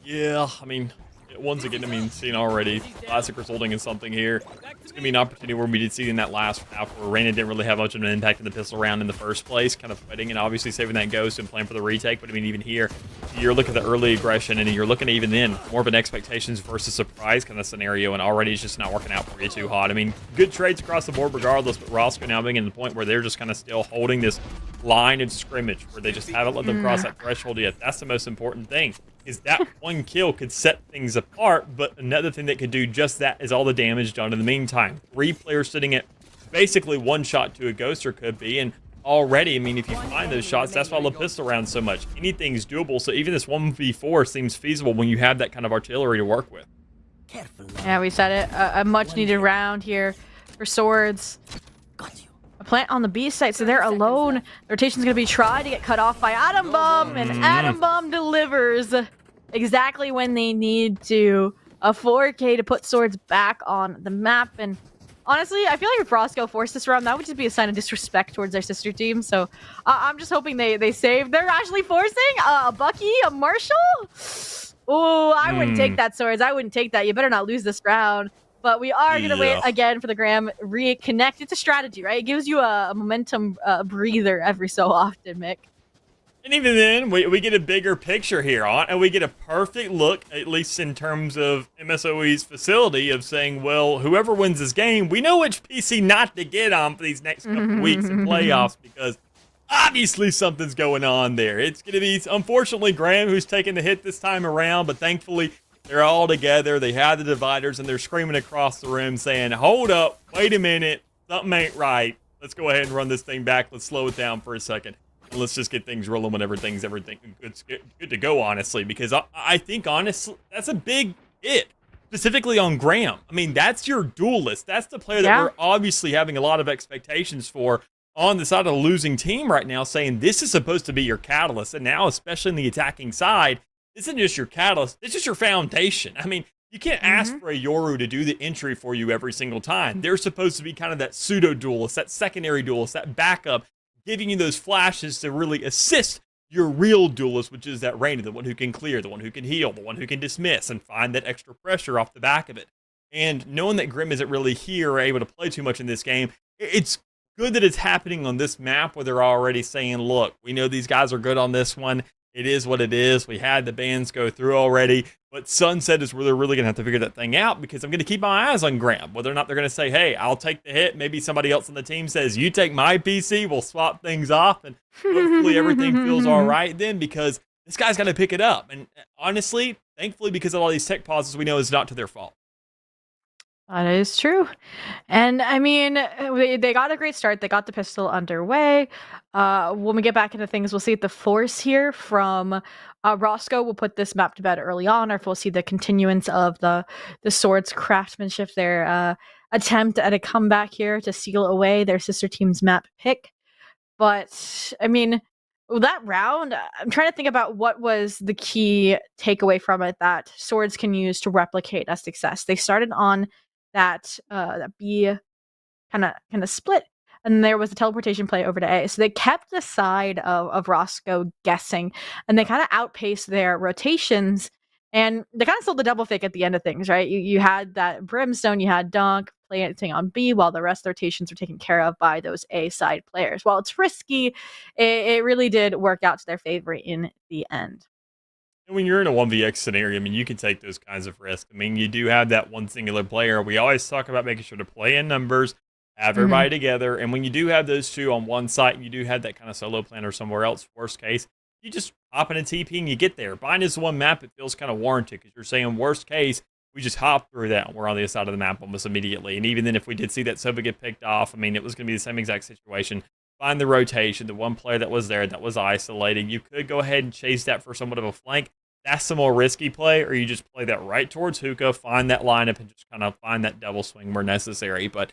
Yeah, I mean, once again, I mean, seeing already Classic resulting in something here. It's going to be an opportunity where we did see in that last half where Reyna didn't really have much of an impact in the pistol round in the first place, kind of fighting and obviously saving that ghost and playing for the retake. But I mean, even here, you're looking at the early aggression and you're looking at even then more of an expectations versus surprise kind of scenario, and already it's just not working out for you too hot. I mean, good trades across the board regardless, but Roscoe now being in the point where they're just kind of still holding this line of scrimmage where they just haven't let them cross that threshold yet. That's the most important thing. Is that one kill could set things apart, but another thing that could do just that is all the damage done in the meantime. 3 players sitting at basically 1 shot to a ghoster could be, and already, I mean, if you find those shots, that's why I love pistol rounds so much. Anything's doable, so even this 1v4 seems feasible when you have that kind of artillery to work with. Yeah, we said it. A much-needed round here for Swords. A plant on the B site, so they're alone. The rotation's going to be tried to get cut off by Atom Bomb, and Atom Bomb delivers exactly when they need to. A 4K to put Swords back on the map, and honestly, I feel like if Roscoe forced this round, that would just be a sign of disrespect towards their sister team, so I'm just hoping they save. They're actually forcing a Bucky, a Marshall? Oh, I wouldn't take that, Swords. I wouldn't take that. You better not lose this round. But we are going to wait again for the Graham reconnect. It's a strategy, right? It gives you a momentum breather every so often, Mick. And even then, we get a bigger picture here on, and we get a perfect look, at least in terms of MSOE's facility, of saying, well, whoever wins this game, we know which PC not to get on for these next couple weeks in playoffs, because obviously something's going on there. It's going to be, unfortunately, Graham who's taking the hit this time around, but thankfully they're all together. They have the dividers, and they're screaming across the room saying, hold up, wait a minute, something ain't right. Let's go ahead and run this thing back. Let's slow it down for a second. Let's just get things rolling when everything's good to go, honestly, because I think, honestly, that's a big it, specifically on Graham. I mean, that's your duelist. That's the player that we're obviously having a lot of expectations for on the side of the losing team right now, saying this is supposed to be your catalyst. And now, especially in the attacking side, this isn't just your catalyst, it's just your foundation. I mean, you can't ask for a Yoru to do the entry for you every single time. They're supposed to be kind of that pseudo-duelist, that secondary duelist, that backup, giving you those flashes to really assist your real duelist, which is that Reyna, the one who can clear, the one who can heal, the one who can dismiss, and find that extra pressure off the back of it. And knowing that Grim isn't really here or able to play too much in this game, it's good that it's happening on this map where they're already saying, look, we know these guys are good on this one. It is what it is. We had the bans go through already, but Sunset is where they're really going to have to figure that thing out, because I'm going to keep my eyes on Graham. Whether or not they're going to say, hey, I'll take the hit. Maybe somebody else on the team says, you take my PC, we'll swap things off, and hopefully everything feels all right then, because this guy's going to pick it up. And honestly, thankfully, because of all these tech pauses, we know it's not to their fault. That is true. And I mean, they got a great start. They got the pistol underway. When we get back into things, we'll see the force here from Roscoe. We'll put this map to bed early on, or if we'll see the continuance of the Swords craftsmanship, their attempt at a comeback here to seal away their sister team's map pick. But I mean, that round, I'm trying to think about what was the key takeaway from it that Swords can use to replicate a success. They started on that B kind of split, and there was a teleportation play over to A. So they kept the side of Roscoe guessing, and they kind of outpaced their rotations, and they kind of sold the double fake at the end of things, right? You had that Brimstone, you had Dunk playing on B, while the rest of the rotations were taken care of by those A side players. While it's risky, it really did work out to their favor in the end. And when you're in a 1vx scenario, I mean, you can take those kinds of risks. I mean, you do have that one singular player. We always talk about making sure to play in numbers, have everybody together. And when you do have those two on one site, and you do have that kind of solo plan or somewhere else, worst case, you just hop in a TP and you get there. Bind is one map, it feels kind of warranted, because you're saying worst case, we just hop through that and we're on the other side of the map almost immediately. And even then, if we did see that Sova get picked off, I mean, it was going to be the same exact situation. Find the rotation, the one player that was there that was isolating. You could go ahead and chase that for somewhat of a flank. That's the more risky play, or you just play that right towards Hookah, find that lineup, and just kind of find that double swing where necessary. But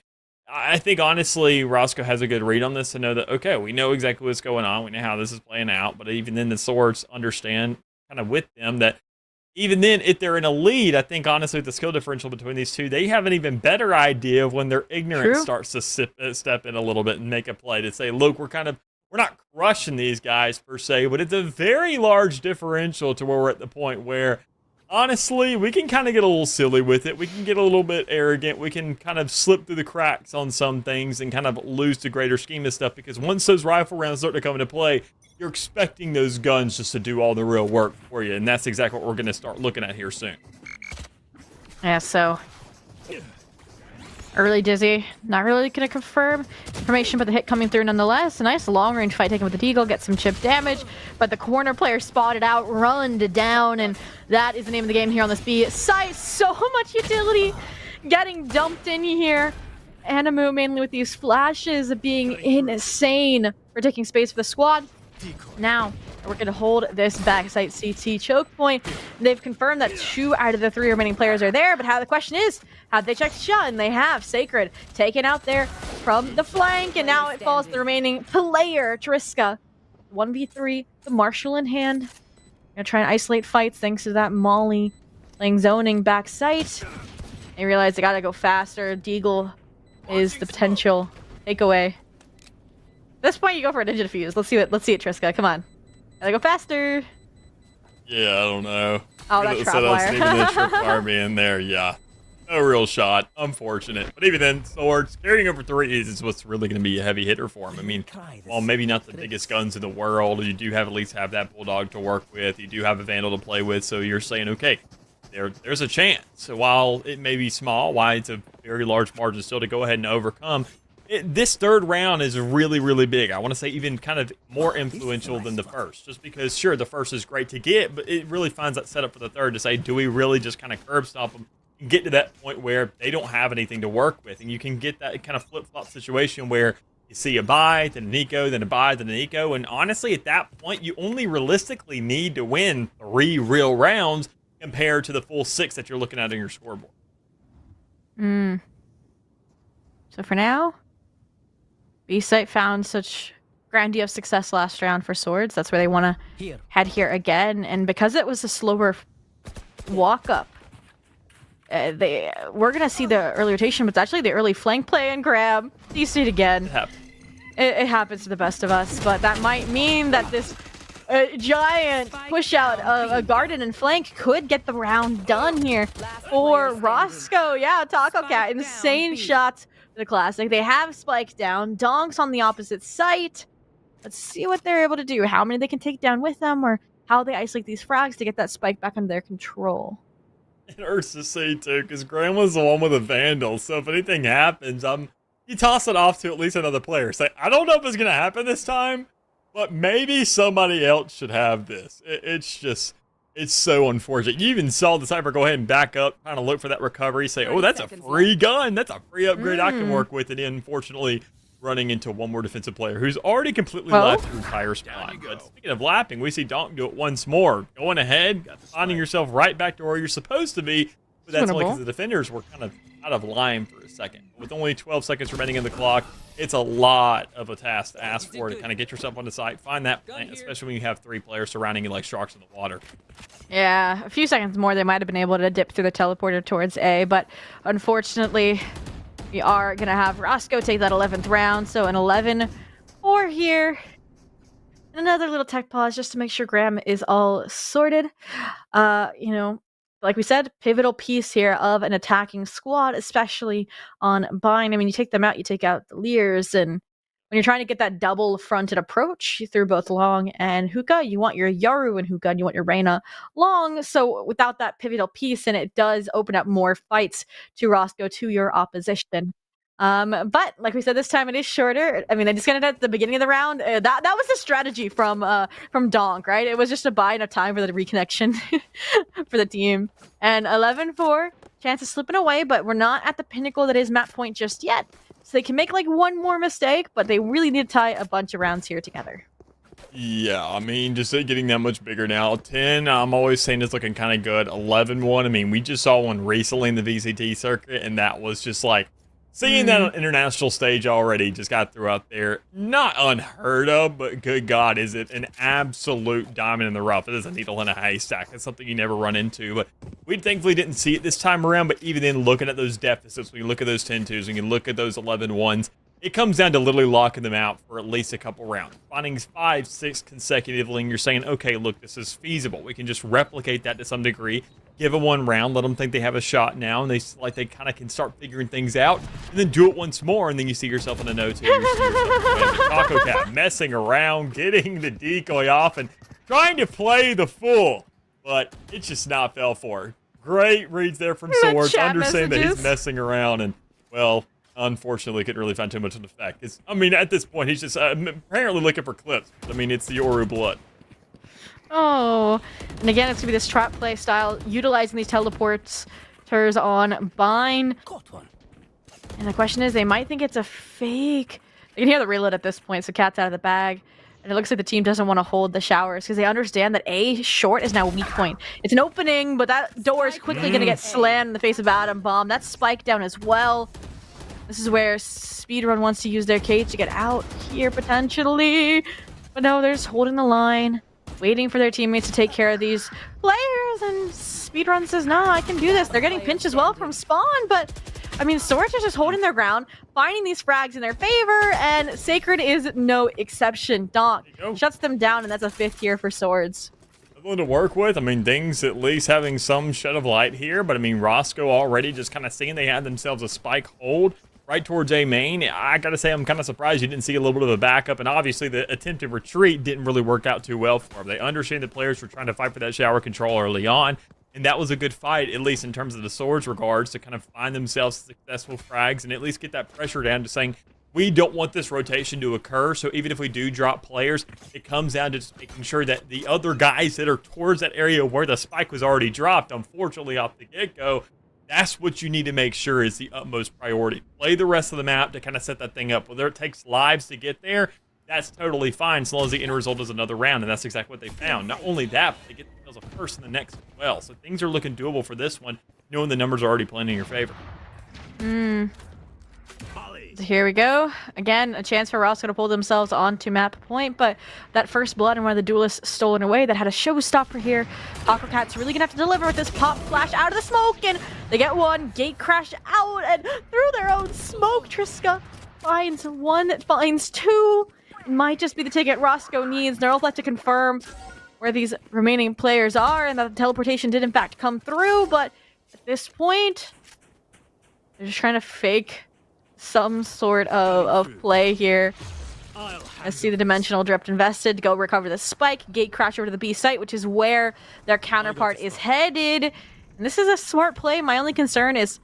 I think, honestly, Roscoe has a good read on this to know that, okay, we know exactly what's going on. We know how this is playing out. But even then, the Swords understand kind of with them that even then, if they're in a lead, I think, honestly, with the skill differential between these two, they have an even better idea of when their ignorance starts to step in a little bit and make a play to say, look, we're not crushing these guys per se, but it's a very large differential to where we're at the point where, honestly, we can kind of get a little silly with it. We can get a little bit arrogant. We can kind of slip through the cracks on some things and kind of lose the greater scheme of stuff, because once those rifle rounds start to come into play, you're expecting those guns just to do all the real work for you, and that's exactly what we're going to start looking at here soon. Yeah, so early Dizzy, not really going to confirm information, but the hit coming through nonetheless. A nice long-range fight taken with the Deagle, get some chip damage, but the corner player spotted out, run down, and that is the name of the game here on this B site. So much utility getting dumped in here. Animu mainly with these flashes being insane for taking space for the squad. Now, we're going to hold this backside CT choke point. They've confirmed that 2 out of the 3 remaining players are there, but the question is, have they checked the shot? And they have. Sacred taken out there from the flank, and now it falls to the remaining player, Triska. 1v3, the Marshal in hand. Gonna try and isolate fights thanks to that Molly playing zoning backside. They realize they gotta go faster. Deagle is the potential takeaway. At this point, you go for a ninja defuse. Let's see it, Triska. Come on. Gotta go faster. Yeah, I don't know. Oh, that's trap wire. Even the trip wire being there, yeah. No real shot. Unfortunate. But even then, Swords carrying over 3 is what's really going to be a heavy hitter for him. I mean, while maybe not the biggest guns in the world, you do have at least have that Bulldog to work with. You do have a Vandal to play with. So you're saying, okay, there's a chance. So while it may be small, why it's a very large margin still to go ahead and overcome. This third round is really, really big. I want to say even kind of more influential than the first. Just because, sure, the first is great to get, but it really finds that setup for the third to say, do we really just kind of curb stomp them and get to that point where they don't have anything to work with? And you can get that kind of flip-flop situation where you see a buy, then an eco, then a buy, then an eco. And honestly, at that point, you only realistically need to win 3 real rounds compared to the full 6 that you're looking at on your scoreboard. So for now, B-Site found such grandiose success last round for Swords. That's where they want to head here again. And because it was a slower walk up, we're going to see the early rotation, but it's actually the early flank play and grab. You see it again. It happens to the best of us, but that might mean that this giant push out of a garden and flank could get the round done here for Roscoe. Yeah, Taco Cat. Insane shots. The classic. They have Spike down. Donks on the opposite site. Let's see what they're able to do. How many they can take down with them, or how they isolate these frags to get that Spike back under their control. It hurts to see too, because Grandma's the one with a Vandal. So if anything happens, you toss it off to at least another player. Say, I don't know if it's gonna happen this time, but maybe somebody else should have this. It's so unfortunate. You even saw the Cypher go ahead and back up, trying to look for that recovery, say, oh, that's a free gun. That's a free upgrade I can work with. And unfortunately, running into one more defensive player who's already completely left the entire spot. But speaking of lapping, we see Donk do it once more. Going ahead, finding yourself right back to where you're supposed to be. But that's only because the defenders were kind of out of line for a second. With only 12 seconds remaining in the clock, it's a lot of a task to ask for to kind of get yourself on the site, find that plant, especially when you have 3 players surrounding you like sharks in the water. Yeah, a few seconds more, they might have been able to dip through the teleporter towards A, but unfortunately, we are going to have Roscoe take that 11th round, so an 11-4 here. Another little tech pause just to make sure Graham is all sorted. Like we said, pivotal piece here of an attacking squad, especially on Bind. I mean, you take them out, you take out the Leers, and when you're trying to get that double-fronted approach through both Long and Hookah, you want your Yaru and Hookah, and you want your Reyna Long. So without that pivotal piece, and it does open up more fights to Roscoe, to your opposition. But like we said, this time it is shorter. I mean, they just got it at the beginning of the round. That was the strategy from Donk, right? It was just to buy enough time for the reconnection for the team. And 11-4, chance of slipping away, but we're not at the pinnacle that is map point just yet. So they can make like one more mistake, but they really need to tie a bunch of rounds here together. Yeah, I mean, just getting that much bigger now. 10, I'm always saying it's looking kind of good. 11-1, I mean, we just saw one recently in the VCT circuit, and that was just like, seeing that on international stage already just got through out there. Not unheard of, but good God, is it an absolute diamond in the rough. It is a needle in a haystack. It's something you never run into, but we thankfully didn't see it this time around. But even then, looking at those deficits, when you look at those 10-2s, when you look at those 11-1s, it comes down to literally locking them out for at least a couple rounds. Finding 5, 6 consecutively, and you're saying, okay, look, this is feasible. We can just replicate that to some degree. Give them 1 round, let them think they have a shot now, and they kind of can start figuring things out, and then do it once more, and then you see yourself in a no-2. Taco Cat messing around, getting the decoy off, and trying to play the fool, but it's just not fell for. Great reads there from Swords, understanding that he's messing around, and, well, unfortunately, couldn't really find too much of an effect. I mean, at this point, he's just apparently looking for clips. I mean, it's the Yoru blood. Oh, and again, it's gonna be this trap play style, utilizing these teleporters on Bind. And the question is, they might think it's a fake. You can hear the reload at this point, so Cat's out of the bag. And it looks like the team doesn't want to hold the showers because they understand that A short is now weak point. It's an opening, but that door is quickly going to get slammed in the face of Atom Bomb. That's Spike down as well. This is where Speedrun wants to use their cage to get out here, potentially. But no, they're just holding the line, waiting for their teammates to take care of these players, and Speedrun says, no, I can do this. They're getting pinched as well from Spawn, but I mean, Swords are just holding their ground, finding these frags in their favor, and Sacred is no exception. Donk shuts them down, and that's a 5th here for Swords. Something to work with. I mean, things at least having some shed of light here, but I mean, Roscoe already just kind of seeing they had themselves a spike hold right towards A main. I gotta say, I'm kind of surprised you didn't see a little bit of a backup, and obviously the attempted retreat didn't really work out too well for them. They understand the players were trying to fight for that shower control early on, and that was a good fight, at least in terms of the Swords regards, to kind of find themselves successful frags and at least get that pressure down to saying, we don't want this rotation to occur, so even if we do drop players, it comes down to just making sure that the other guys that are towards that area where the spike was already dropped, unfortunately off the get-go, that's what you need to make sure is the utmost priority. Play the rest of the map to kind of set that thing up. Whether it takes lives to get there, that's totally fine, as long as the end result is another round, and that's exactly what they found. Not only that, but they get themselves a first in the next as well. So things are looking doable for this one, knowing the numbers are already playing in your favor. So here we go. Again, a chance for Roscoe to pull themselves onto map point, but that first blood and one of the duelists stolen away, that had a showstopper here. Aquacat's really gonna have to deliver with this pop flash out of the smoke, and they get one. Gate crash out, and through their own smoke, Triska finds one, finds two. It might just be the ticket Roscoe needs. They're all left to confirm where these remaining players are, and that the teleportation did in fact come through, but at this point, they're just trying to fake some sort of play here. I see the dimensional drift invested to go recover the spike. Gate crash over to the B site, which is where their counterpart is headed. And this is a smart play. My only concern is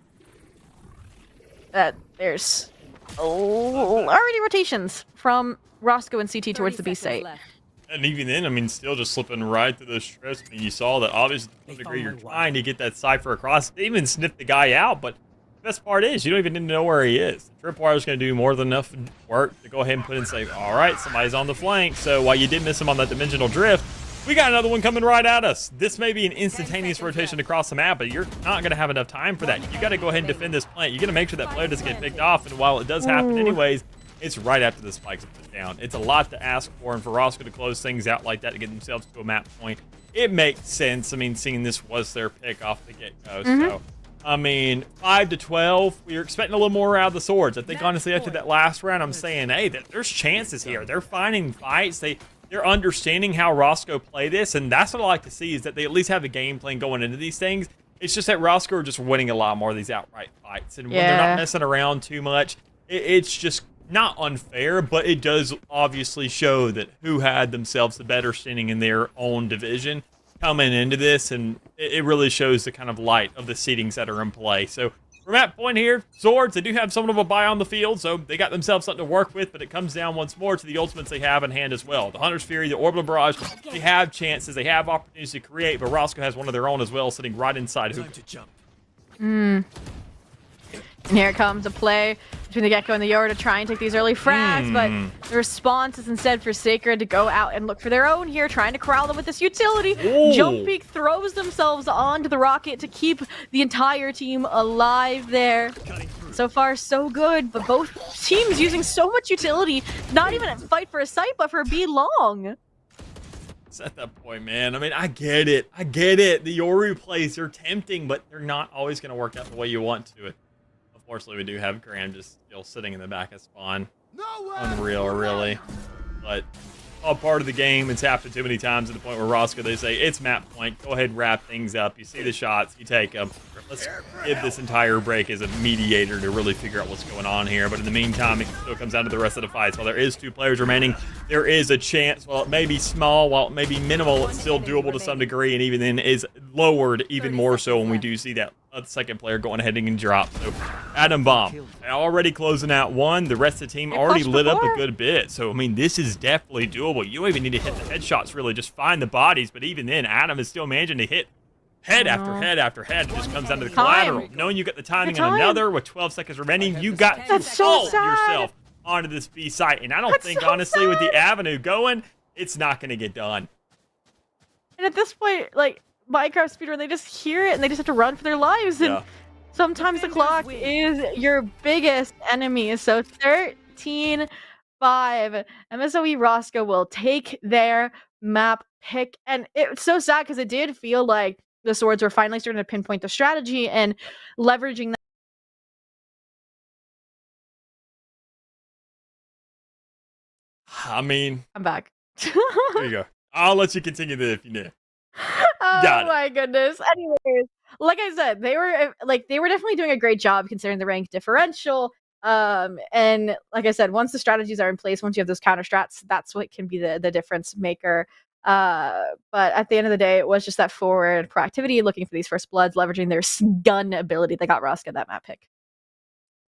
that there's already rotations from Roscoe and CT towards the B site. And even then, I mean, still just slipping right through the strips. I mean, you saw that obviously to some degree you're trying to get that cipher across. They even sniffed the guy out, but the best part is you don't even need to know where he is. The tripwire is going to do more than enough work to go ahead and put in say, all right, somebody's on the flank. So while you did miss him on that dimensional drift, we got another one coming right at us. This may be an instantaneous rotation across the map, but you're not going to have enough time for that. You got to go ahead and defend this plant. You got to make sure that player doesn't get picked off. And while it does happen anyways, it's right after the spikes are put down. It's a lot to ask for, and for Roscoe to close things out like that to get themselves to a map point, it makes sense. I mean, seeing this was their pick off the get-go, so I mean, 5 to 12. We were expecting a little more out of the Swords. I think honestly after that last round, I'm saying, hey, there's chances here. They're finding fights. They're understanding how Roscoe play this, and that's what I like to see is that they at least have a game plan going into these things. It's just that Roscoe are just winning a lot more of these outright fights, and when they're not messing around too much, it's just not unfair, but it does obviously show that who had themselves the better standing in their own division coming into this, and it really shows the kind of light of the seedings that are in play. So from that point here, Swords, they do have somewhat of a buy on the field, so they got themselves something to work with, but it comes down once more to the ultimates they have in hand as well. The Hunter's Fury, the Orbital Barrage, they have chances, they have opportunities to create, but Roscoe has one of their own as well, sitting right inside Hoop. And here comes a play between the Gecko and the Yoru to try and take these early frags, but the response is instead for Sacred to go out and look for their own here, trying to corral them with this utility. Jump Peak throws themselves onto the rocket to keep the entire team alive there. So far, so good, but both teams using so much utility, not even a fight for a site, but for B long. It's at that point, man. I mean, I get it. I get it. The Yoru plays are tempting, but they're not always going to work out the way you want to it. Unfortunately, we do have Graham just still sitting in the back of spawn. Unreal, really. But all part of the game. It's happened too many times to the point where Roscoe, they say, it's map point. Go ahead and wrap things up. You see the shots. You take them. Let's give this entire break as a mediator to really figure out what's going on here. But in the meantime, it still comes down to the rest of the fights. While there is 2 players remaining, there is a chance. While it may be small, while it may be minimal, it's still doable to some degree. And even then is lowered even more so when we do see that second player going ahead and getting dropped. So Atom Bomb already closing out 1. The rest of the team already lit up a good bit. So I mean, this is definitely doable. You don't even need to hit the headshots really, just find the bodies. But even then, Atom is still managing to hit head after head after head. It just comes down to the collateral. Knowing you got the timing on another with 12 seconds remaining, you got to ult yourself onto this B site. And I don't think honestly with the Avenue going, it's not going to get done. And at this point, like, Minecraft speedrun, they just hear it and they just have to run for their lives, and sometimes the clock is your biggest enemy. So 13-5, MSOE Roscoe will take their map pick, and it's so sad because it did feel like the Swords were finally starting to pinpoint the strategy and leveraging that. I mean, I'm back. there you go. I'll let you continue that if you need. Oh got it. my goodness. Anyways, like I said, they were definitely doing a great job considering the rank differential. And like I said, once the strategies are in place, once you have those counter strats, that's what can be the difference maker. But at the end of the day, it was just that forward proactivity, looking for these first bloods, leveraging their gun ability that got Rosca that map pick.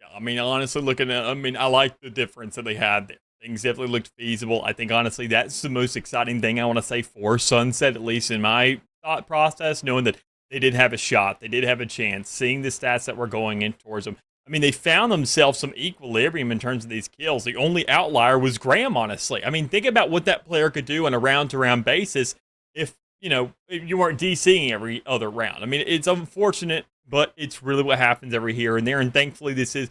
Yeah, I mean, honestly, looking at, I mean, I like the difference that they had there. Things definitely looked feasible. I think, honestly, that's the most exciting thing I want to say for Sunset, at least in my thought process, knowing that they did have a shot, they did have a chance, seeing the stats that were going in towards them. I mean, they found themselves some equilibrium in terms of these kills. The only outlier was Graham, honestly. I mean, think about what that player could do on a round-to-round basis if, if you weren't DCing every other round. I mean, it's unfortunate, but it's really what happens every here and there, and thankfully this is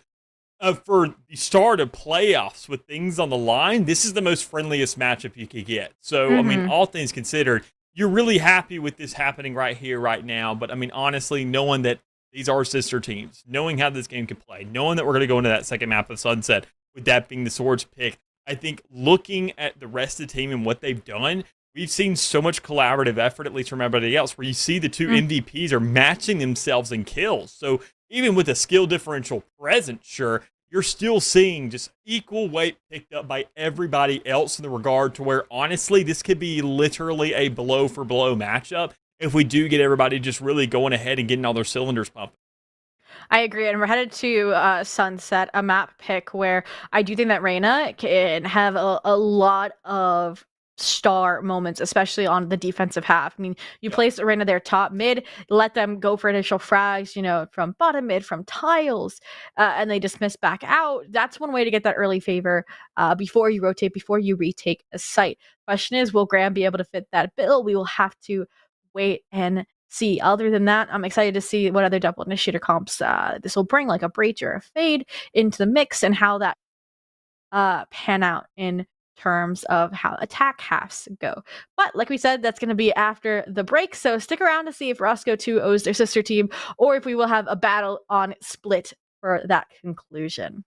for the start of playoffs with things on the line, this is the most friendliest matchup you could get. So, I mean, all things considered, you're really happy with this happening right here, right now. But, I mean, honestly, knowing that these are sister teams, knowing how this game could play, knowing that we're going to go into that second map of Sunset, with that being the Swords pick, I think looking at the rest of the team and what they've done, we've seen so much collaborative effort, at least from everybody else, where you see the two MVPs are matching themselves in kills. So, even with a skill differential present, sure, you're still seeing just equal weight picked up by everybody else in the regard to where, honestly, this could be literally a blow-for-blow matchup if we do get everybody just really going ahead and getting all their cylinders pumping. I agree, and we're headed to Sunset, a map pick where I do think that Reyna can have a lot of star moments, especially on the defensive half. I mean, you place Reyna there top mid, let them go for initial frags, from bottom mid, from tiles, and they dismiss back out. That's one way to get that early favor before you rotate, before you retake a site. Question is, will Graham be able to fit that bill? We will have to wait and see. Other than that, I'm excited to see what other double initiator comps this will bring, like a breach or a fade, into the mix, and how that pan out in terms of how attack halves go. But like we said, that's going to be after the break, so stick around to see if Roscoe 2 owes their sister team, or if we will have a battle on Split for that conclusion.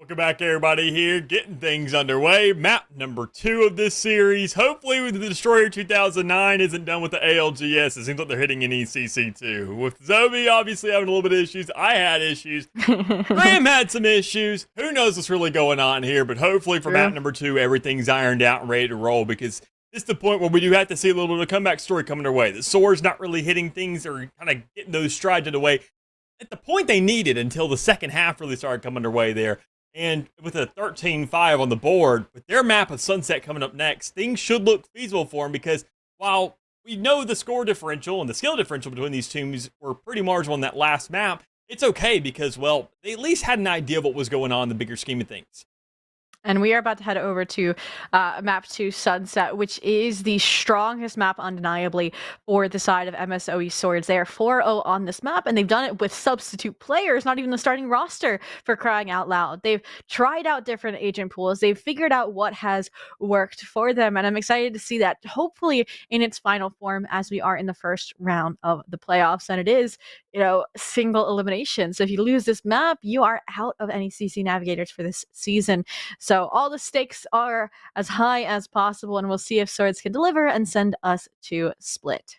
Welcome back, everybody. Here, getting things underway. Map number 2 of this series. Hopefully, with the Destroyer 2009 isn't done with the ALGS. It seems like they're hitting an ECC too. With Zoe obviously having a little bit of issues, I had issues. Graham had some issues. Who knows what's really going on here? But hopefully, for map number 2, everything's ironed out and ready to roll, because it's the point where we do have to see a little bit of a comeback story coming our way. The Sword's not really hitting things or kind of getting those strides in the way at the point they needed until the second half really started coming their way there. And with a 13-5 on the board, with their map of Sunset coming up next, things should look feasible for them, because while we know the score differential and the skill differential between these teams were pretty marginal on that last map, it's okay because, well, they at least had an idea of what was going on in the bigger scheme of things. And we are about to head over to map 2 Sunset, which is the strongest map undeniably for the side of MSOE Swords. They are 4-0 on this map, and they've done it with substitute players, not even the starting roster, for crying out loud. They've tried out different agent pools. They've figured out what has worked for them, and I'm excited to see that hopefully in its final form as we are in the first round of the playoffs. And it is, single elimination. So if you lose this map, you are out of NECC Navigators for this season. So all the stakes are as high as possible, and we'll see if Swords can deliver and send us to Split.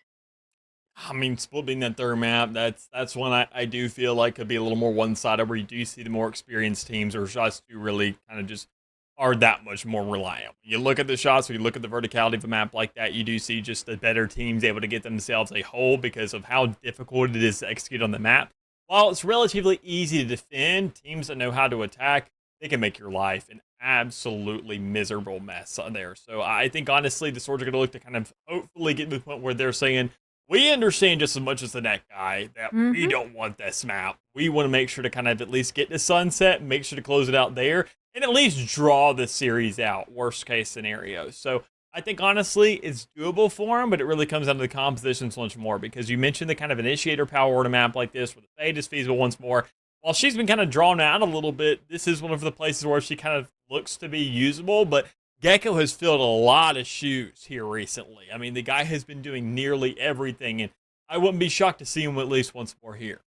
I mean, Split being that third map, that's one I do feel like could be a little more one-sided, where you do see the more experienced teams or shots do really kind of just are that much more reliant. When you look at the shots, when you look at the verticality of a map like that, you do see just the better teams able to get themselves a hole because of how difficult it is to execute on the map. While it's relatively easy to defend, teams that know how to attack, they can make your life an absolutely miserable mess on there. So I think, honestly, the Swords are going to look to kind of hopefully get to the point where they're saying, we understand just as much as the NECC guy that we don't want this map. We want to make sure to kind of at least get to Sunset and make sure to close it out there and at least draw the series out, worst case scenario. So I think, honestly, it's doable for them, but it really comes down to the composition so much more, because you mentioned the kind of initiator power on a map like this where the fade is feasible once more. While she's been kind of drawn out a little bit, this is one of the places where she kind of looks to be usable, but Gecko has filled a lot of shoes here recently. I mean, the guy has been doing nearly everything, and I wouldn't be shocked to see him at least once more here.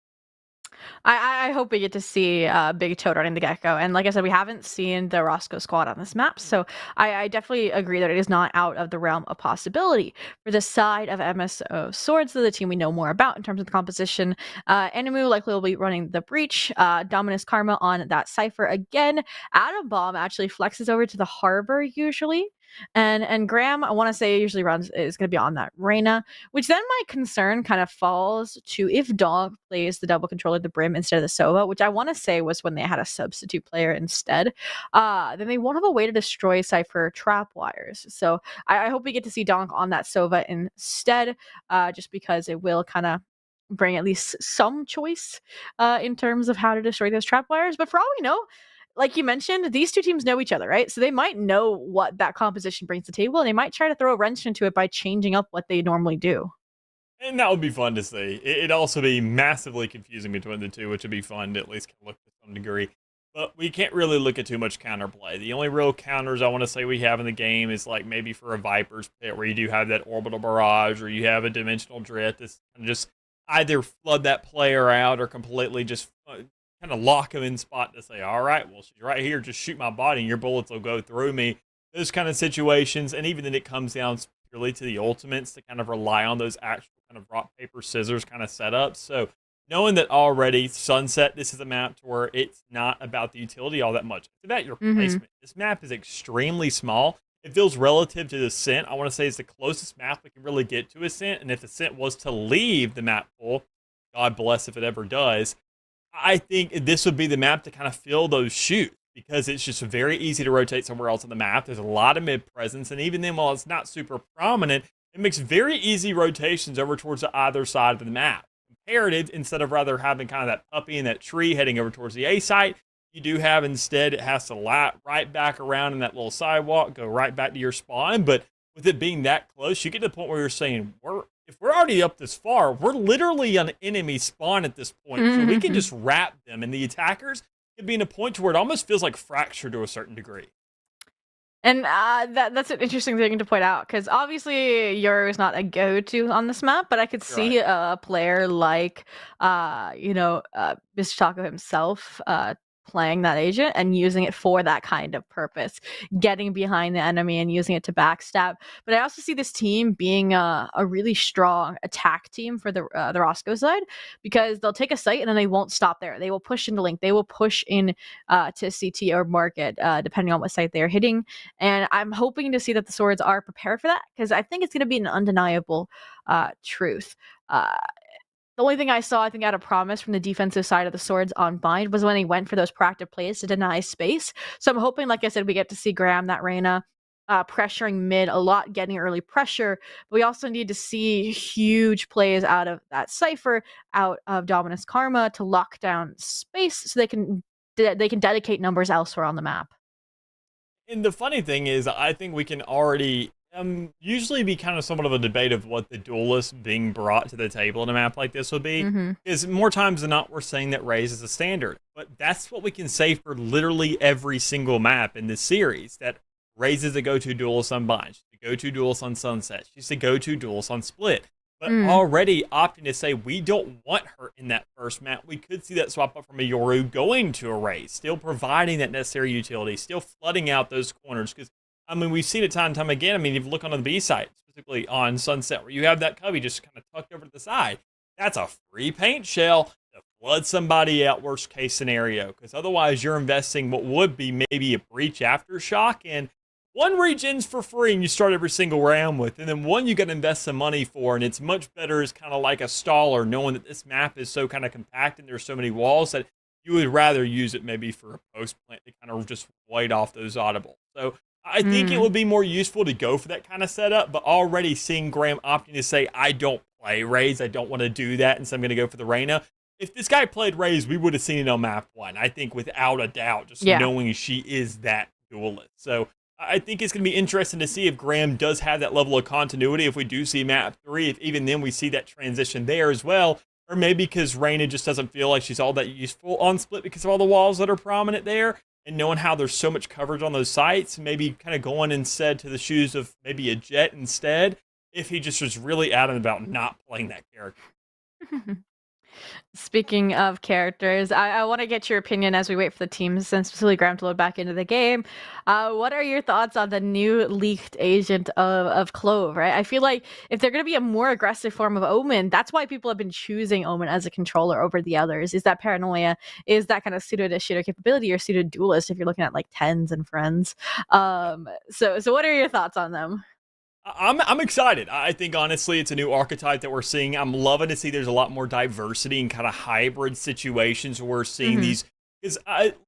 I hope we get to see Big Toad running the Gecko. And like I said, we haven't seen the Roscoe squad on this map, so I definitely agree that it is not out of the realm of possibility. For the side of MSO Swords, the team we know more about in terms of the composition, Animu likely will be running the Breach, Dominus Karma on that Cypher again. Atom Bomb actually flexes over to the Harbor usually. And Graham, I want to say, usually is going to be on that Reyna, which then my concern kind of falls to if Dog plays the double controller, the Brim, instead of the Sova, which I want to say was when they had a substitute player instead, then they won't have a way to destroy Cypher trap wires. So I hope we get to see Donk on that Sova instead, just because it will kind of bring at least some choice in terms of how to destroy those trap wires. But for all we know, like you mentioned, these two teams know each other, right? So they might know what that composition brings to the table, and they might try to throw a wrench into it by changing up what they normally do. And that would be fun to see. It'd also be massively confusing between the two, which would be fun to at least look to some degree. But we can't really look at too much counterplay. The only real counters I want to say we have in the game is like maybe for a Viper's Pit, where you do have that orbital barrage, or you have a dimensional drift that's just either flood that player out or completely just kind of lock him in spot to say, all right, well, she's right here, just shoot my body and your bullets will go through me. Those kind of situations. And even then it comes down purely to the ultimates to kind of rely on those actual kind of rock, paper, scissors kind of setups. So knowing that already, Sunset, this is a map to where it's not about the utility all that much. It's about your placement. This map is extremely small. It feels relative to the Ascent. I want to say it's the closest map we can really get to Ascent. And if Ascent was to leave the map pool, God bless if it ever does, I think this would be the map to kind of fill those shoes, because it's just very easy to rotate somewhere else on the map. There's a lot of mid presence, and even then, while it's not super prominent, it makes very easy rotations over towards the either side of the map. Compared it, instead of rather having kind of that puppy and that tree heading over towards the A site, you do have instead it has to lap right back around in that little sidewalk, go right back to your spawn. But with it being that close, you get to the point where you're saying, if we're already up this far, we're literally on enemy spawn at this point. So we can just wrap them, and the attackers could be in a point to where it almost feels like fractured to a certain degree. And that's an interesting thing to point out, because obviously Euro is not a go-to on this map, but I could see a player like, Mr. Taco himself playing that agent and using it for that kind of purpose, getting behind the enemy and using it to backstab. But I also see this team being a really strong attack team for the Roscoe side, because they'll take a site and then they won't stop there. They will push into Link. They will push in to CT or Market, depending on what site they're hitting. And I'm hoping to see that the Swords are prepared for that, because I think it's going to be an undeniable truth. The only thing I saw, I think, out of promise from the defensive side of the Swords on Bind was when they went for those proactive plays to deny space. So I'm hoping, like I said, we get to see Graham, that Reyna, pressuring mid a lot, getting early pressure. But we also need to see huge plays out of that Cypher, out of Dominus Karma to lock down space so they can dedicate numbers elsewhere on the map. And the funny thing is, I think we can already usually be kind of somewhat of a debate of what the duelist being brought to the table in a map like this would be. Because more times than not, we're saying that Raze is a standard. But that's what we can say for literally every single map in this series, that Raze is a go-to duelist on Bind. She's a go-to duelist on Sunset. She's a go-to duelist on Split. But already opting to say we don't want her in that first map, we could see that swap up from a Yoru going to a Raze, still providing that necessary utility, still flooding out those corners. Because, I mean, we've seen it time and time again. I mean, if you look on the B side, specifically on Sunset, where you have that cubby just kind of tucked over to the side, that's a free paint shell to flood somebody out, worst case scenario. Because otherwise, you're investing what would be maybe a breach aftershock, and one regen's for free and you start every single round with, and then one you got to invest some money for, and it's much better as kind of like a staller, knowing that this map is so kind of compact and there's so many walls that you would rather use it maybe for a post plant to kind of just white off those audibles. So I think it would be more useful to go for that kind of setup, but already seeing Graham opting to say, I don't play Raze, I don't want to do that, and so I'm going to go for the Reyna. If this guy played Raze, we would have seen it on map 1, I think, without a doubt, just knowing she is that duelist. So I think it's going to be interesting to see if Graham does have that level of continuity. If we do see map 3, if even then we see that transition there as well, or maybe because Reyna just doesn't feel like she's all that useful on Split because of all the walls that are prominent there, and knowing how there's so much coverage on those sites, maybe kind of going instead to the shoes of maybe a Jet instead, if he just was really adamant about not playing that character. Speaking of characters, I want to get your opinion as we wait for the teams and specifically Graham to load back into the game. What are your thoughts on the new leaked agent of Clove, right? I feel like if they're going to be a more aggressive form of Omen, that's why people have been choosing Omen as a controller over the others. Is that paranoia? Is that kind of pseudo-shooter capability or pseudo-duelist if you're looking at like Tens and Friends? So what are your thoughts on them? I'm excited. I think, honestly, it's a new archetype that we're seeing. I'm loving to see there's a lot more diversity and kind of hybrid situations where we're seeing these. Because,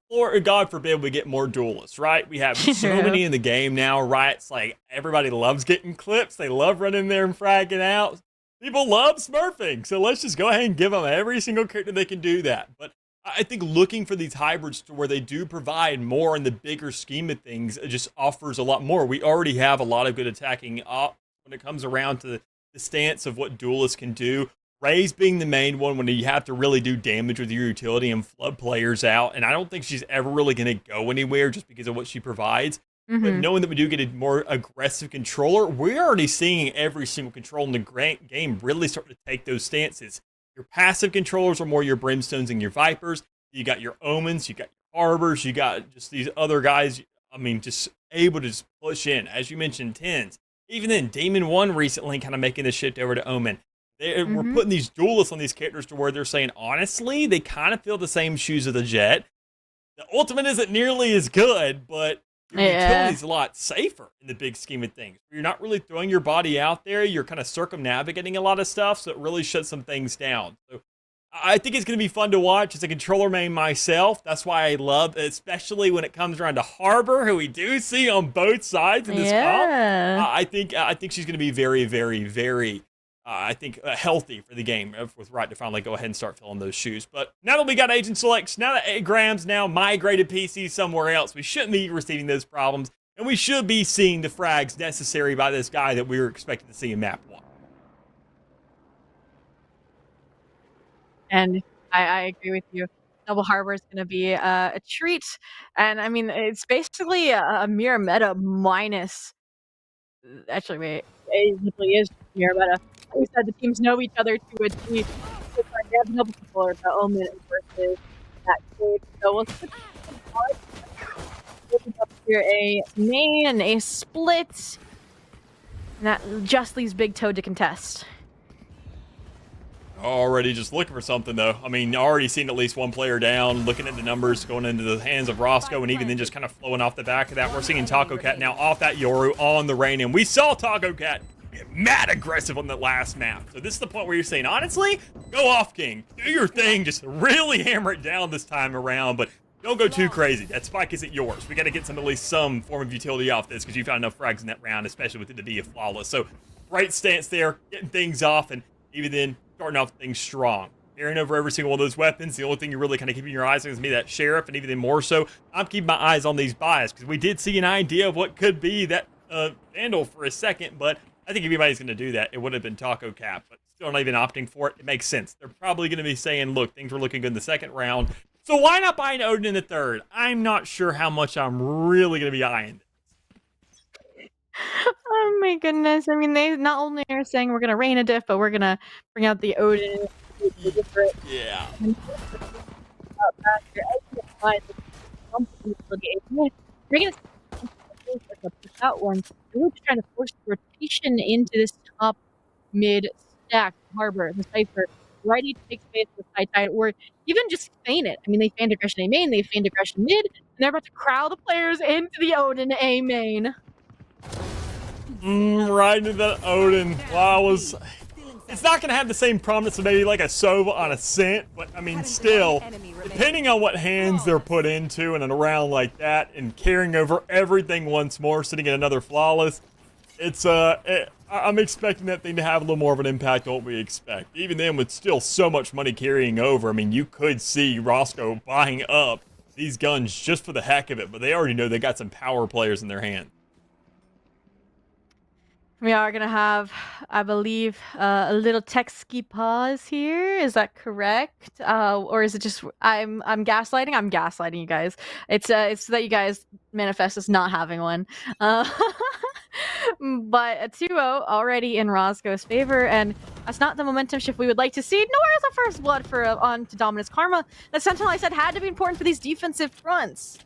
Lord, God forbid, we get more duelists, right? We have so many in the game now, right? It's like everybody loves getting clips. They love running there and fragging out. People love smurfing. So let's just go ahead and give them every single character they can do that. But I think looking for these hybrids to where they do provide more in the bigger scheme of things, it just offers a lot more. We already have a lot of good attacking when it comes around to the stance of what duelists can do. Raze being the main one when you have to really do damage with your utility and flood players out. And I don't think she's ever really going to go anywhere just because of what she provides. But knowing that we do get a more aggressive controller, we're already seeing every single control in the game really start to take those stances. Your passive controllers are more your Brimstones and your Vipers. You got your Omens, you got your Harbors, you got just these other guys, I mean, just able to just push in. As you mentioned, Tens. Even then, Demon 1 recently kind of making the shift over to Omen. We're putting these duelists on these characters to where they're saying, honestly, they kind of feel the same shoes of the Jet. The ultimate isn't nearly as good, but your utility's a lot safer in the big scheme of things. You're not really throwing your body out there. You're kind of circumnavigating a lot of stuff, so it really shuts some things down. So I think it's going to be fun to watch. As a controller main myself, that's why I love, especially when it comes around to Harbor, who we do see on both sides in this comp. I think she's going to be very, very, very healthy for the game with Right to finally go ahead and start filling those shoes. But now that we got agent selects, now that Graham's now migrated PC somewhere else, we shouldn't be receiving those problems, and we should be seeing the frags necessary by this guy that we were expecting to see in map 1. And I agree with you. Double Harbor is going to be a treat. And I mean, it's basically a mirror meta minus. Actually, wait, it really is mirror meta. Like we said, the teams know each other to a T. It's like they have a double controller, but Omen versus that cave. So we'll switch up here a main and a split. And that just leaves Big Toad to contest. Already just looking for something, though. I mean, already seen at least one player down, looking at the numbers going into the hands of Roscoe, and even then just kind of flowing off the back of that. We're seeing Taco Cat now off that Yoru on the Rain, and we saw Taco Cat get mad aggressive on the last map. So this is the point where you're saying, honestly, go off, King. Do your thing. Just really hammer it down this time around, but don't go too crazy. That spike isn't yours. We got to get at least some form of utility off this because you found enough frags in that round, especially with it to be a flawless. So right stance there, getting things off, and even then, starting off things strong. Carrying over every single one of those weapons. The only thing you're really kind of keeping your eyes on is maybe that Sheriff, and even then more so, I'm keeping my eyes on these buys because we did see an idea of what could be that Vandal for a second, but I think if anybody's going to do that, it would have been Taco Cat, but still not even opting for it. It makes sense. They're probably going to be saying, look, things were looking good in the second round, so why not buy an Odin in the third? I'm not sure how much I'm really going to be eyeing this. Oh my goodness. I mean, they not only are saying we're going to rain a diff, but we're going to bring out the Odin. Yeah. They're going to push out one. They're just trying to force the rotation into this top mid stack harbor, the Cypher. Ready to take space with high tide, or even just feign it. I mean, they feigned aggression A main, they feigned aggression mid, and they're about to crowd the players into the Odin A main. Right into that Odin. Wow, it's not going to have the same prominence of maybe like a Sova on a scent, but I mean, still, depending on what hands they're put into and a round like that, and carrying over everything once more, sitting in another flawless, I'm expecting that thing to have a little more of an impact on what we expect. Even then, with still so much money carrying over, I mean, you could see Roscoe buying up these guns just for the heck of it, but they already know they got some power players in their hand. We are going to have, I believe, a little tech-ski pause here. Is that correct? Or is it just, I'm gaslighting? I'm gaslighting you guys. It's so that you guys manifest us not having one. But a 2-0 already in Roscoe's favor, and that's not the momentum shift we would like to see, nor is the first blood for on to Dominus Karma. The Sentinel, I said, had to be important for these defensive fronts.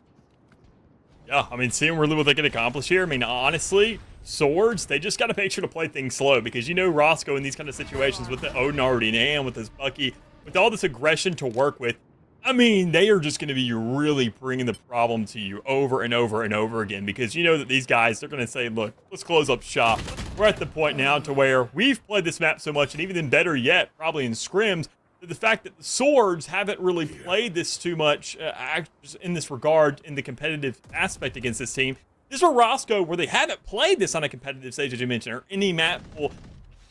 Yeah, I mean, seeing really what they can accomplish here. I mean, honestly, swords, they just got to make sure to play things slow because you know Roscoe in these kind of situations with the Odin already in hand, with his Bucky, with all this aggression to work with, I mean, they are just going to be really bringing the problem to you over and over and over again because you know that these guys, they're going to say, look, let's close up shop. We're at the point now to where we've played this map so much, and even then better yet, probably in scrims, the fact that the swords haven't really played this too much in this regard in the competitive aspect against this team. This is where Roscoe, where they haven't played this on a competitive stage, as you mentioned, or any map. Well,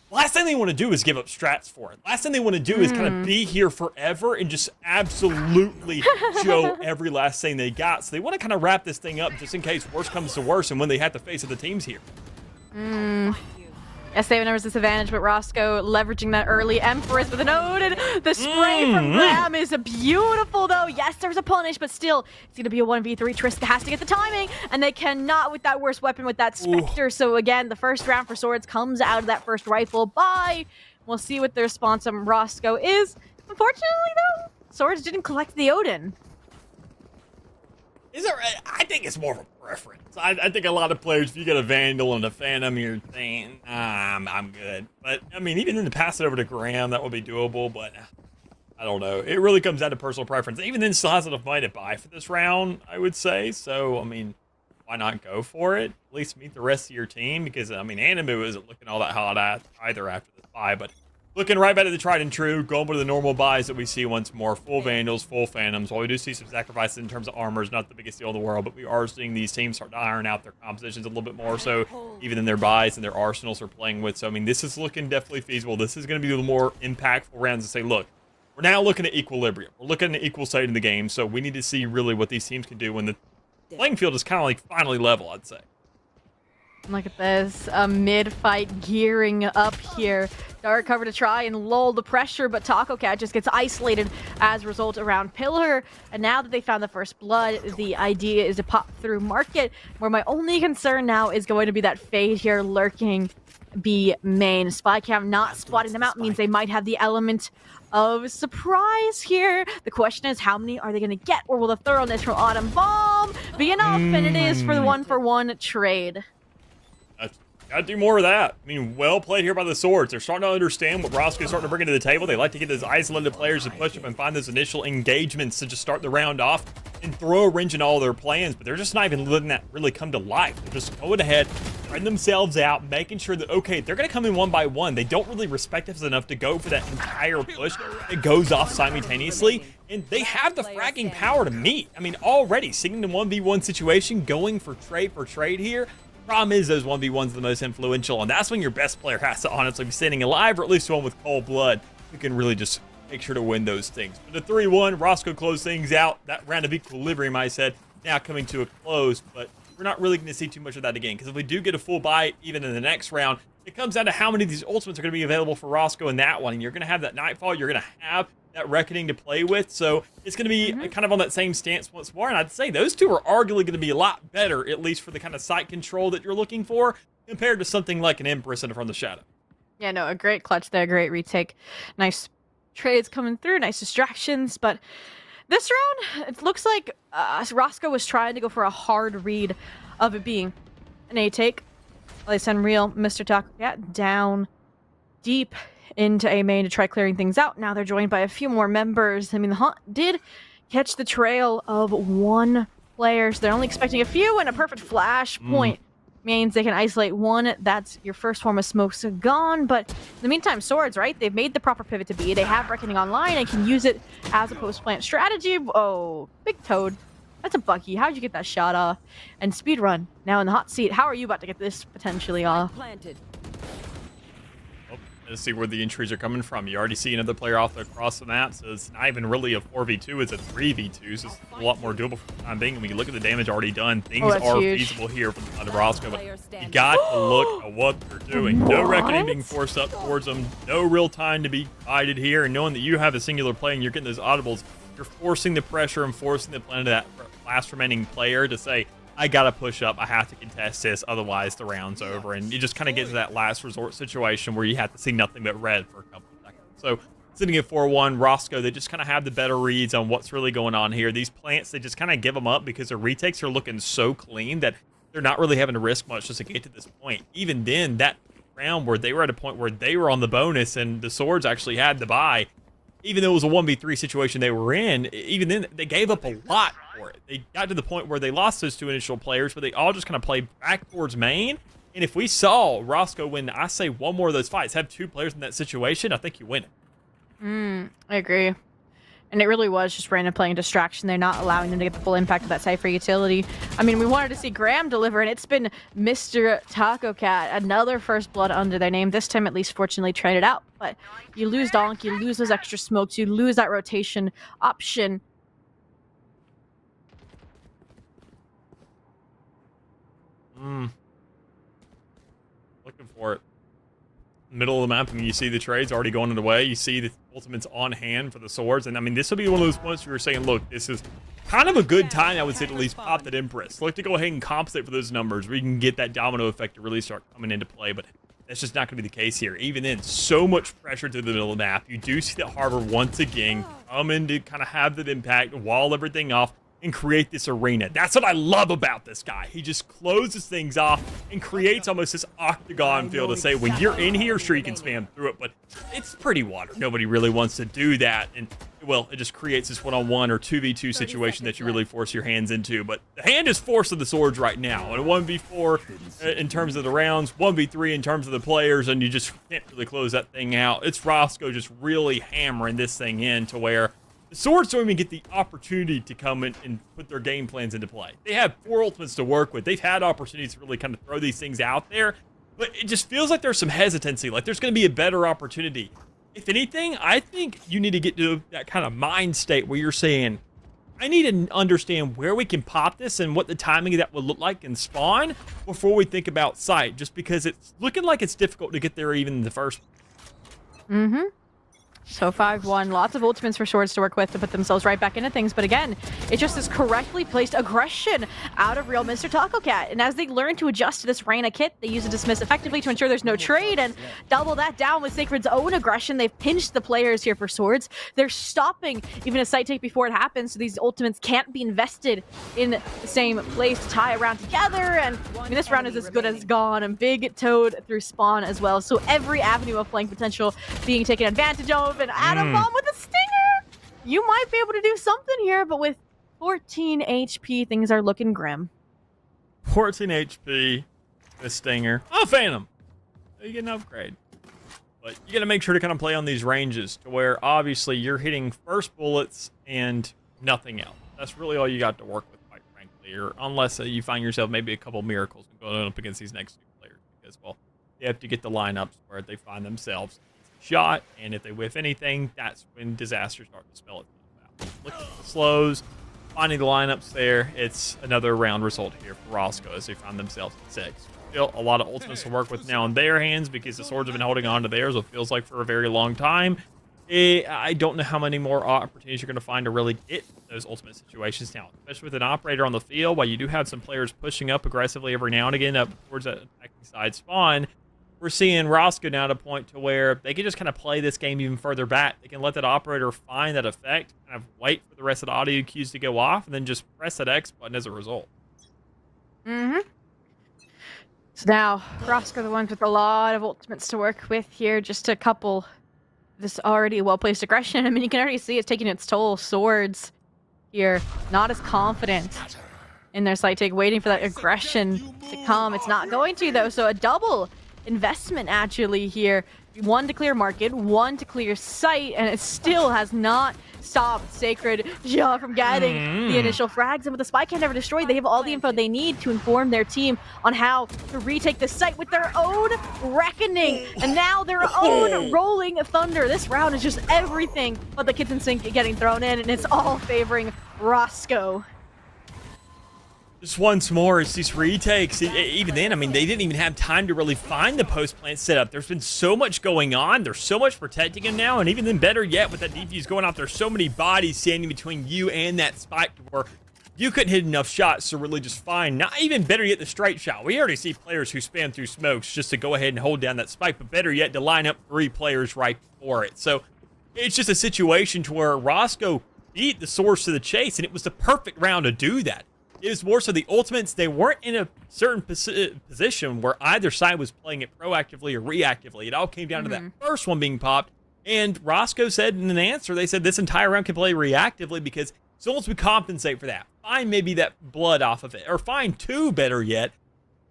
last thing they want to do is give up strats for it. Last thing they want to do is kind of be here forever and just absolutely show every last thing they got. So they want to kind of wrap this thing up just in case worse comes to worse and when they have to face other teams here. Yes, they have a disadvantage, but Roscoe leveraging that early Empress with an Odin. The spray from Graham is beautiful, though. Yes, there's a punish, but still, it's going to be a 1v3. Triska has to get the timing, and they cannot with that worst weapon, with that Spectre. So again, the first round for swords comes out of that first rifle. Bye. We'll see what the response from Roscoe is. Unfortunately, though, swords didn't collect the Odin. Is it? I think it's more of a preference. I think a lot of players, if you get a Vandal and a Phantom, you're saying, I'm good. But, I mean, even then to pass it over to Graham, that would be doable, but I don't know. It really comes down to personal preference. Even then, still has enough money to buy for this round, I would say. So, I mean, why not go for it? At least meet the rest of your team, because, I mean, Animu isn't looking all that hot either after this buy, but looking right back to the tried and true, going for the normal buys that we see once more. Full Vandals, full Phantoms. While we do see some sacrifices in terms of armors, not the biggest deal in the world, but we are seeing these teams start to iron out their compositions a little bit more so, even in their buys and their arsenals are playing with. So, I mean, this is looking definitely feasible. This is going to be the more impactful rounds to say, look, we're now looking at equilibrium. We're looking at equal side in the game, so we need to see really what these teams can do when the playing field is kind of like finally level, I'd say. Look at this, a mid-fight gearing up here. Dark cover to try and lull the pressure, but Taco Cat just gets isolated as a result around Pillar. And now that they found the first blood, the idea is to pop through market, where my only concern now is going to be that Fade here lurking B main. Spycam not spotting them out means they might have the element of surprise here. The question is, how many are they going to get, or will the thoroughness from Autumn Bomb be enough? And it is for the 1-for-1 trade. Gotta do more of that. I mean, well played here by the Swords. They're starting to understand what Roscoe's starting to bring to the table. They like to get those isolated players to push up and find those initial engagements to just start the round off and throw a wrench in all their plans, but they're just not even letting that really come to life. They're just going ahead, spreading themselves out, making sure that, okay, they're going to come in one by one. They don't really respect us enough to go for that entire push that goes off simultaneously, and they have the fragging power to meet. I mean, already, seeing the 1v1 situation, going for trade here. Problem is, those 1v1s are the most influential, and that's when your best player has to honestly be standing alive, or at least one with cold blood who can really just make sure to win those things. But the 3-1, Roscoe closed things out. That round of equilibrium, I said, now coming to a close, but we're not really going to see too much of that again, because if we do get a full buy, even in the next round, it comes down to how many of these ultimates are going to be available for Roscoe in that one, and you're going to have that Nightfall, you're going to have that Reckoning to play with, so it's going to be kind of on that same stance once more, and I'd say those two are arguably going to be a lot better, at least for the kind of site control that you're looking for, compared to something like an Empress and From the Shadow. Yeah, no, a great clutch there, great retake. Nice trades coming through, nice distractions, but this round, it looks like Roscoe was trying to go for a hard read of it being an A-take. They send real Mr. Tacocat down deep into A main to try clearing things out. Now they're joined by a few more members. I mean, the Hunt did catch the trail of one player, so they're only expecting a few, and a perfect flash point means they can isolate one. That's your first form of smokes gone, but in the meantime, Swords, right? They've made the proper pivot to B. They have Reckoning online and can use it as a post-plant strategy. Oh, Big Toad. That's a Bucky. How'd you get that shot off? And Speedrun, now in the hot seat. How are you about to get this potentially off? To see where the entries are coming from. You already see another player off across the map, so it's not even really a 4v2, it's a 3v2, so it's a lot more doable for the time being. And when you look at the damage already done, things are huge. feasible here from the side of Roscoe, but you got to look at what they're doing. No Reckoning being forced up towards them, no real time to be guided here, and knowing that you have a singular play and you're getting those audibles, you're forcing the pressure and forcing the plan of that last remaining player to say, I gotta push up, I have to contest this, otherwise the round's over. And you just kind of get to that last resort situation where you have to see nothing but red for a couple of seconds. So sitting at 4-1, Roscoe, they just kind of have the better reads on what's really going on here. These plants, they just kind of give them up because their retakes are looking so clean that they're not really having to risk much just to get to this point. Even then, that round where they were at a point where they were on the bonus and the Swords actually had the buy, even though it was a 1v3 situation they were in, even then, they gave up a lot for it. They got to the point where they lost those two initial players, but they all just kind of played back towards main. And if we saw Roscoe win, I say one more of those fights, have two players in that situation, I think you win it. I agree. And it really was just random playing distraction. They're not allowing them to get the full impact of that Cypher utility. I mean, we wanted to see Graham deliver, and it's been Mr. Taco Cat, another first blood under their name. This time, at least, fortunately, traded out. But you lose Donk, you lose those extra smokes, you lose that rotation option. Looking for it. Middle of the map, and you see the trades already going away. You see the ultimates on hand for the Swords, and I mean, this will be one of those points where you're saying, look, this is kind of a good time, I would say, to at least pop that Empress. Look to go ahead and compensate for those numbers, where you can get that domino effect to really start coming into play, but that's just not going to be the case here. Even then, so much pressure to the middle of the map. You do see that Harbor once again come in to kind of have that impact, wall everything off, and create this arena. That's what I love about this guy. He just closes things off and creates almost this octagon feel to say, when you're in here, sure, you can spam through it, but it's pretty water. Nobody really wants to do that. And, well, it just creates this one-on-one or 2v2 situation that you really force your hands into. But the hand is forcing the Swords right now. And 1v4 in terms of the rounds, 1v3 in terms of the players, and you just can't really close that thing out. It's Roscoe just really hammering this thing in to where the Swords don't even get the opportunity to come in and put their game plans into play. They have 4 ultimates to work with. They've had opportunities to really kind of throw these things out there, but it just feels like there's some hesitancy, like there's going to be a better opportunity. If anything, I think you need to get to that kind of mind state where you're saying, I need to understand where we can pop this and what the timing of that would look like in spawn before we think about sight, just because it's looking like it's difficult to get there even in the first place. So 5-1, lots of ultimates for Swords to work with to put themselves right back into things. But again, it's just this correctly placed aggression out of real Mr. Taco Cat. And as they learn to adjust to this Reyna kit, they use a dismiss effectively to ensure there's no trade and double that down with Sacred's own aggression. They've pinched the players here for Swords. They're stopping even a site take before it happens, so these ultimates can't be invested in the same place to tie a round together. And I mean, this round is as good as gone. And big Toad through spawn as well. So every avenue of flank potential being taken advantage of. And Atom Bomb with a stinger! You might be able to do something here, but with 14 HP, things are looking grim. 14 HP, a stinger. Oh, Phantom! You get an upgrade. But you got to make sure to kind of play on these ranges to where obviously you're hitting first bullets and nothing else. That's really all you got to work with, quite frankly. Or unless you find yourself maybe a couple miracles going up against these next two players. Because, well, they have to get the lineups where they find themselves shot, and if they whiff anything, that's when disasters start to spell itself out. Looking at the slows, finding the lineups there, it's another round result here for Roscoe as they find themselves at 6. Still a lot of ultimates to work with now in their hands because the Swords have been holding on to theirs, it feels like, for a very long time. I don't know how many more opportunities you're going to find to really get those ultimate situations now, especially with an operator on the field. While you do have some players pushing up aggressively every now and again up towards that attacking side spawn, we're seeing Roscoe now to a point to where they can just kind of play this game even further back. They can let that operator find that effect, kind of wait for the rest of the audio cues to go off, and then just press that X button as a result. So now, Roscoe, the ones with a lot of ultimates to work with here, just a couple. This already well-placed aggression. I mean, you can already see it's taking its toll. Swords here, not as confident in their site take, waiting for that aggression to come. It's not going to, though, so a double investment actually here. One to clear market, one to clear site, and it still has not stopped Sacred from getting the initial frags. And with the spike can never destroy, they have all the info they need to inform their team on how to retake the site with their own reckoning and now their own rolling thunder. This round is just everything but the kitchen sink getting thrown in, and it's all favoring Roscoe. Just once more, it's these retakes. Even then, I mean, they didn't even have time to really find the post-plant setup. There's been so much going on. There's so much protecting him now, and even then, better yet, with that defuse going off, there's so many bodies standing between you and that spike where you couldn't hit enough shots to really just find, not even better yet, the straight shot. We already see players who spam through smokes just to go ahead and hold down that spike, but better yet, to line up 3 players right before it. So it's just a situation to where Roscoe beat the Swords to the chase, and it was the perfect round to do that. It was more so the ultimates, they weren't in a certain position where either side was playing it proactively or reactively. It all came down to that first one being popped. And Roscoe said in an answer, they said this entire round can play reactively because as long as we compensate for that, find maybe that blood off of it, or find 2 better yet,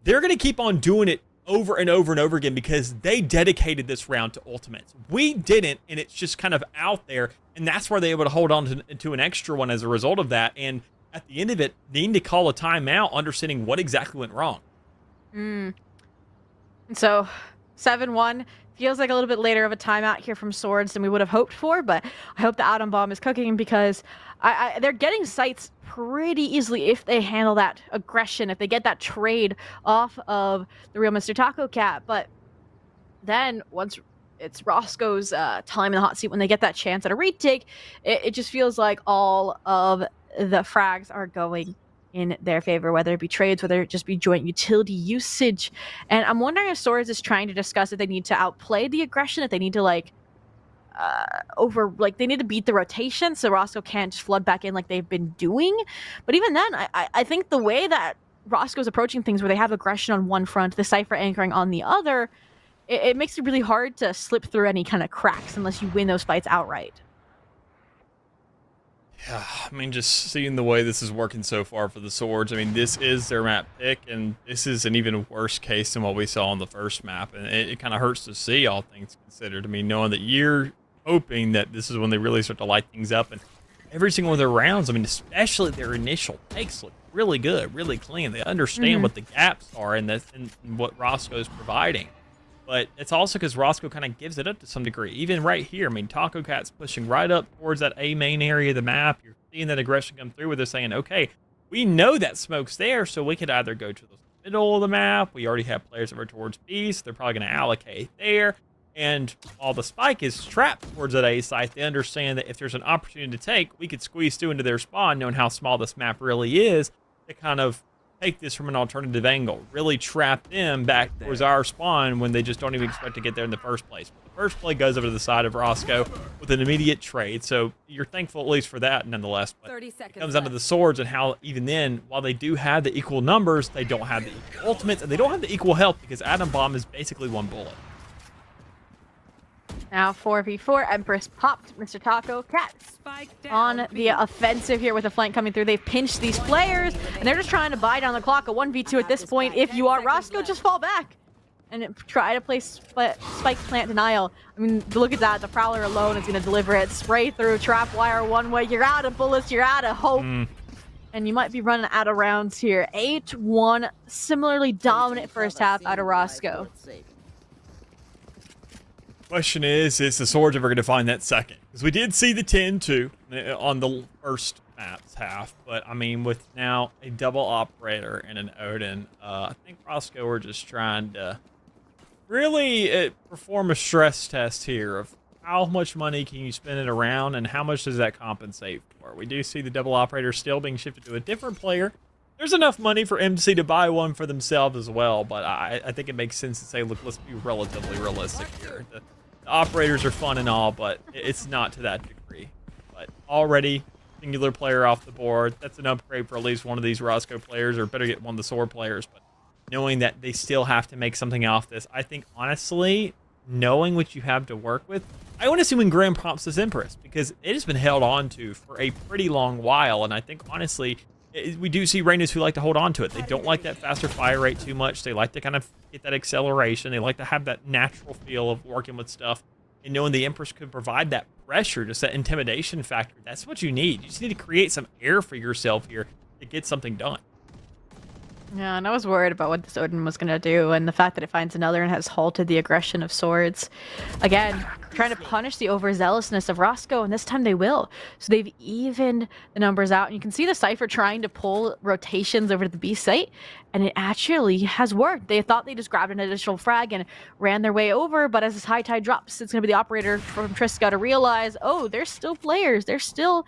they're going to keep on doing it over and over and over again because they dedicated this round to ultimates. We didn't, and it's just kind of out there. And that's where they were able to hold on to an extra one as a result of that. And at the end of it, needing to call a timeout, understanding what exactly went wrong. So, 7-1 feels like a little bit later of a timeout here from Swords than we would have hoped for, but I hope the Atom Bomb is cooking because they're getting sites pretty easily if they handle that aggression, if they get that trade off of the real Mr. Taco Cat. But then, once it's Roscoe's time in the hot seat, when they get that chance at a retake, it just feels like all of the frags are going in their favor, whether it be trades, whether it just be joint utility usage. And I'm wondering if Swords is trying to discuss if they need to outplay the aggression, if they need to they need to beat the rotation so Roscoe can't just flood back in like they've been doing. But even then, I think the way that Roscoe's approaching things, where they have aggression on one front, the Cypher anchoring on the other, it makes it really hard to slip through any kind of cracks unless you win those fights outright. Yeah, I mean, just seeing the way this is working so far for the Swords, I mean, this is their map pick, and this is an even worse case than what we saw on the first map, and it kind of hurts to see, all things considered. I mean, knowing that you're hoping that this is when they really start to light things up, and every single one of their rounds, I mean, especially their initial takes look really good, really clean. They understand what the gaps are and what Roscoe's providing. But it's also because Roscoe kind of gives it up to some degree. Even right here, I mean, Taco Cat's pushing right up towards that A main area of the map. You're seeing that aggression come through where they're saying, okay, we know that smoke's there, so we could either go to the middle of the map. We already have players that are towards B, so they're probably going to allocate there. And while the spike is trapped towards that A site, they understand that if there's an opportunity to take, we could squeeze through into their spawn, knowing how small this map really is, to kind of take this from an alternative angle, really trap them back towards our spawn when they just don't even expect to get there in the first place. But the first play goes over to the side of Roscoe with an immediate trade, so you're thankful at least for that nonetheless. But 30 it seconds comes down to the swords and how even then, while they do have the equal numbers, they don't have the equal ultimates, and they don't have the equal health because Atom Bomb is basically one bullet. Now 4v4, Empress popped Mr. Taco Cat Spike down on the offensive here with a flank coming through. They've pinched these players, and they're just trying to buy down the clock. A 1v2 at this point. If you are Roscoe, just fall back and try to play spike plant denial. I mean, look at that. The Prowler alone is going to deliver it. Spray through, trap wire one way. You're out of bullets. You're out of hope. And you might be running out of rounds here. 8-1, similarly dominant first half out of Roscoe. Question is the Swords ever going to find that second? Because we did see the 10-2 on the first map's half, but I mean, with now a double operator and an Odin, I think Roscoe are just trying to really perform a stress test here of how much money can you spend it around and how much does that compensate for. We do see the double operator still being shifted to a different player. There's enough money for MC to buy one for themselves as well, but I think it makes sense to say, look, let's be relatively realistic here. The operators are fun and all, but it's not to that degree. But already, singular player off the board. That's an upgrade for at least one of these Roscoe players, or better get one of the Sword players. But knowing that they still have to make something off this, I think, honestly, knowing what you have to work with, I want to see when Graham prompts this Empress, because it has been held on to for a pretty long while, and I think, honestly, we do see Reynas who like to hold on to it. They don't like that faster fire rate too much. They like to kind of get that acceleration. They like to have that natural feel of working with stuff. And knowing the Empress could provide that pressure, just that intimidation factor, that's what you need. You just need to create some air for yourself here to get something done. Yeah, and I was worried about what this Odin was going to do, and the fact that it finds another and has halted the aggression of Swords. Again, trying to punish the overzealousness of Roscoe, and this time they will. So they've evened the numbers out, and you can see the Cypher trying to pull rotations over to the B site, and it actually has worked. They thought they just grabbed an additional frag and ran their way over, but as this high tide drops, it's going to be the operator from Triska to realize, oh, there's still players. They're still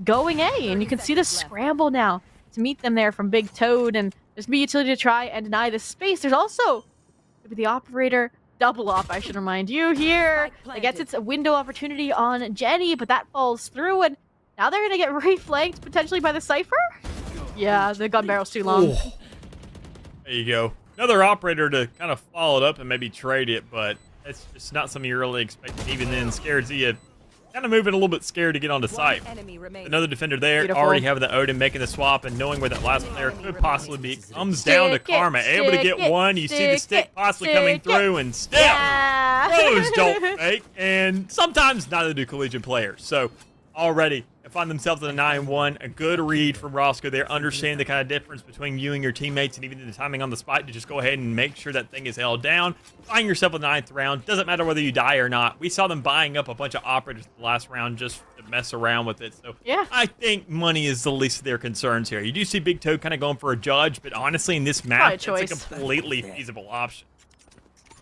going A, and you can see the scramble now to meet them there from Big Toad, and there's be utility to try and deny this space. There's also the operator double op, I should remind you here. It gets its window opportunity on Jenny, but that falls through, and now they're gonna get reflanked potentially by the Cypher. Yeah, the gun barrel's too long. Oh. There you go. Another operator to kind of follow it up and maybe trade it, but it's just not something you really expected. Even then, scared Zia kind of moving a little bit scared to get onto site. Another defender there, Beautiful. already having the Odin making the swap and knowing where that last player could possibly be. Comes down to Karma, able to get one. You see the stick possibly coming through, and still, those don't fake. And sometimes neither do collegiate players. So already find themselves in a 9-1. A good read from Roscoe there, understanding the kind of difference between you and your teammates and even the timing on the spot to just go ahead and make sure that thing is held down. Find yourself in the 9th round. Doesn't matter whether you die or not. We saw them buying up a bunch of operators in the last round just to mess around with it. So yeah, I think money is the least of their concerns here. You do see Big Toad kind of going for a judge, but honestly in this map, it's a completely feasible option.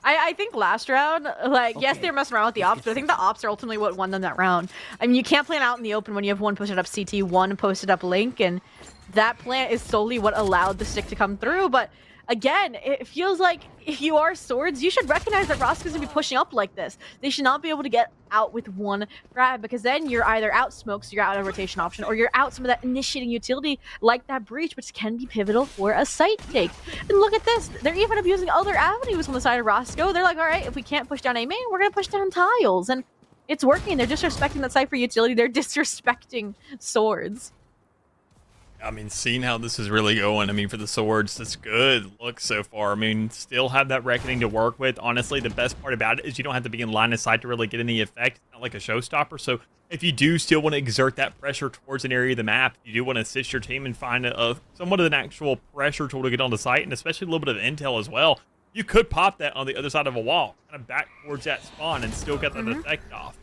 I think last round, like, yes, they're messing around with the ops, but I think the ops are ultimately what won them that round. I mean, you can't plan out in the open when you have one posted up CT, one posted up Link, and that plant is solely what allowed the stick to come through. But again, it feels like if you are Swords, you should recognize that Roscoe's gonna be pushing up like this. They should not be able to get out with one grab, because then you're either out smoke, so you're out a rotation option, or you're out some of that initiating utility like that breach, which can be pivotal for a site take. And look at this, they're even abusing other avenues on the side of Roscoe. They're like, all right, if we can't push down A main, we're gonna push down tiles, and it's working. They're disrespecting that Cypher utility. They're disrespecting Swords. I mean, seeing how this is really going, I mean, for the Swords, that's good look so far. I mean, still have that Reckoning to work with. Honestly, the best part about it is you don't have to be in line of sight to really get any effect. It's not like a showstopper. So if you do still want to exert that pressure towards an area of the map, you do want to assist your team and find somewhat of an actual pressure tool to get on the site, and especially a little bit of intel as well. You could pop that on the other side of a wall, kind of back towards that spawn, and still get that effect off.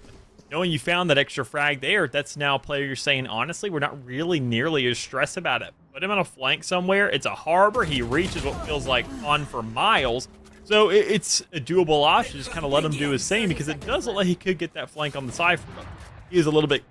Knowing you found that extra frag there, that's now a player you're saying, honestly, we're not really nearly as stressed about it. Put him on a flank somewhere. It's a harbor. He reaches what feels like on for miles. So it's a doable option. Just kind of let him do his thing because it does look like he could get that flank on the side from him. He is a little bit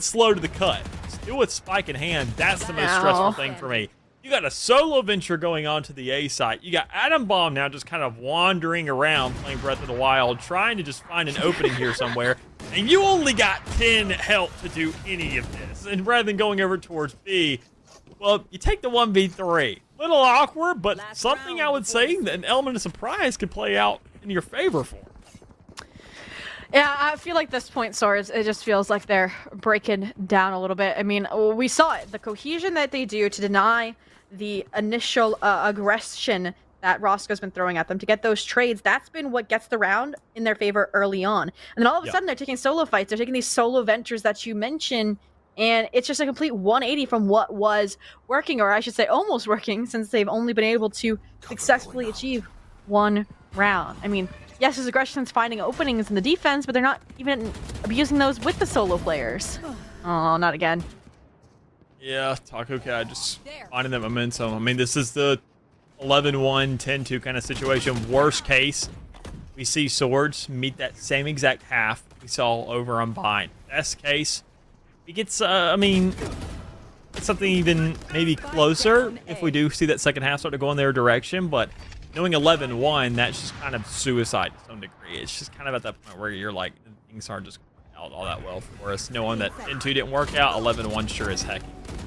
slow to the cut. Still with spike in hand, that's the most stressful thing for me. You got a solo venture going on to the A site. You got Atom Bomb now just kind of wandering around playing Breath of the Wild, trying to just find an opening here somewhere. And you only got 10 health to do any of this. And rather than going over towards B, well, you take the 1v3. Little awkward, but something I would say that an element of surprise could play out in your favor for. Yeah, I feel like this point, Swords, it just feels like they're breaking down a little bit. I mean, we saw it. The cohesion that they do to deny the initial aggression that Roscoe's been throwing at them to get those trades, that's been what gets the round in their favor early on. And then all of a sudden, they're taking solo fights. They're taking these solo ventures that you mentioned, and it's just a complete 180 from what was working, or I should say almost working, since they've only been able to successfully achieve one round. I mean, yes, his aggression's finding openings in the defense, but they're not even abusing those with the solo players. Oh, not again. Yeah, Taco Cat just finding that momentum. I mean, this is the 11-1, 10-2 kind of situation. Worst case, we see Swords meet that same exact half we saw over on Bind. Best case, he gets, I mean, it's something even maybe closer if we do see that second half start to go in their direction, but knowing 11-1, that's just kind of suicide to some degree. It's just kind of at that point where you're like, things aren't just going out all that well for us. Knowing that 10-2 didn't work out, 11-1 sure as heck.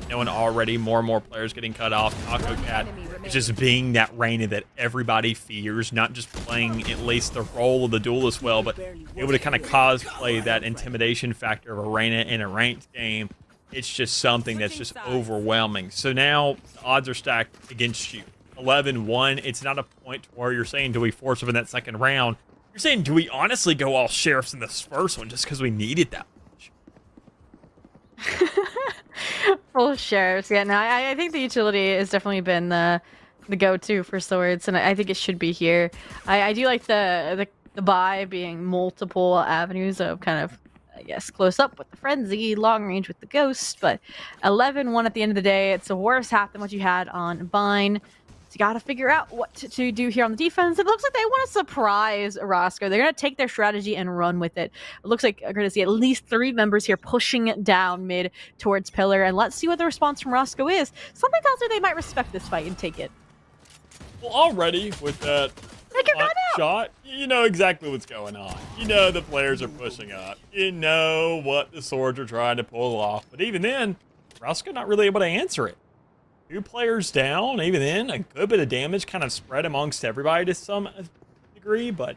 Knowing already more and more players getting cut off, Taco Cat is just being that Reyna that everybody fears, not just playing at least the role of the duelist well, but able to kind of cosplay that intimidation factor of a Reyna in a ranked game. It's just something that's just overwhelming. So now the odds are stacked against you. 11-1, it's not a point where you're saying, do we force him in that second round? You're saying, do we honestly go all sheriffs in this first one just because we needed that much? Full sheriffs. Yeah, no, I think the utility has definitely been the go-to for Swords, and I think it should be here. I do like the buy being multiple avenues of kind of, I guess, close up with the frenzy, long range with the ghost, but 11-1 at the end of the day, it's a worse half than what you had on Bind. So you got to figure out what to do here on the defense. It looks like they want to surprise Roscoe. They're going to take their strategy and run with it. It looks like we're going to see at least 3 members here pushing it down mid towards Pillar, and let's see what the response from Roscoe is. Something tells me they might respect this fight and take it. Well, already with that shot, you know exactly what's going on. You know the players are pushing up. You know what the Swords are trying to pull off. But even then, Roscoe not really able to answer it. 2 players down, even then, a good bit of damage kind of spread amongst everybody to some degree, but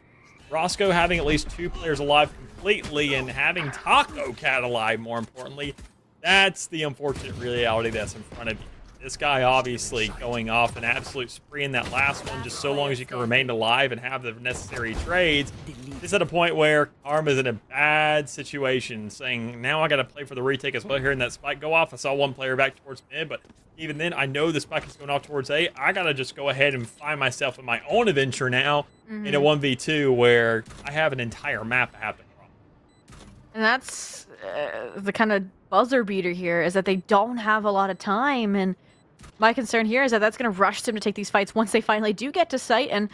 Roscoe having at least 2 players alive completely and having Taco Cat alive, more importantly, that's the unfortunate reality that's in front of you. This guy obviously going off an absolute spree in that last one, just so long as you can remain alive and have the necessary trades. It's at a point where Karma's in a bad situation, saying, now I got to play for the retake as well. Hearing that spike go off, I saw 1 player back towards mid, but even then, I know the spike is going off towards A. I got to just go ahead and find myself in my own adventure now in a 1v2 where I have an entire map I have to cross. And that's the kind of buzzer beater here, is that they don't have a lot of time, and my concern here is that that's going to rush them to take these fights once they finally do get to site, and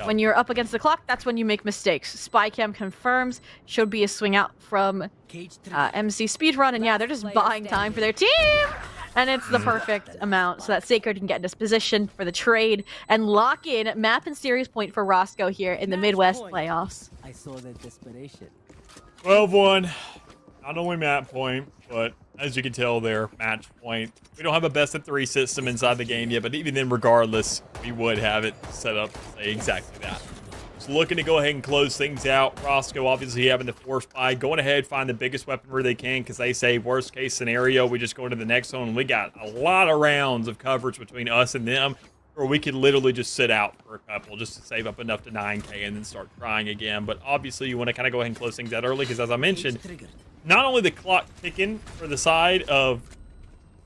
when you're up against the clock, that's when you make mistakes. Spycam confirms, should be a swing out from MC Speedrun, and yeah, they're just buying time for their team! And it's the perfect amount so that Sacred can get in this position for the trade and lock in map and series point for Roscoe here in the Midwest playoffs. I saw the desperation. 12-1. Not only map point, but as you can tell there, match point. We don't have a best of 3 system inside the game yet, but even then, regardless, we would have it set up to say exactly that. Just looking to go ahead and close things out. Roscoe obviously having the force buy, going ahead, find the biggest weaponry they can, because they say worst case scenario, we just go into the next zone, and we got a lot of rounds of coverage between us and them, or we could literally just sit out for a couple just to save up enough to 9K and then start trying again. But obviously, you want to kind of go ahead and close things out early, because as I mentioned, not only the clock ticking for the side of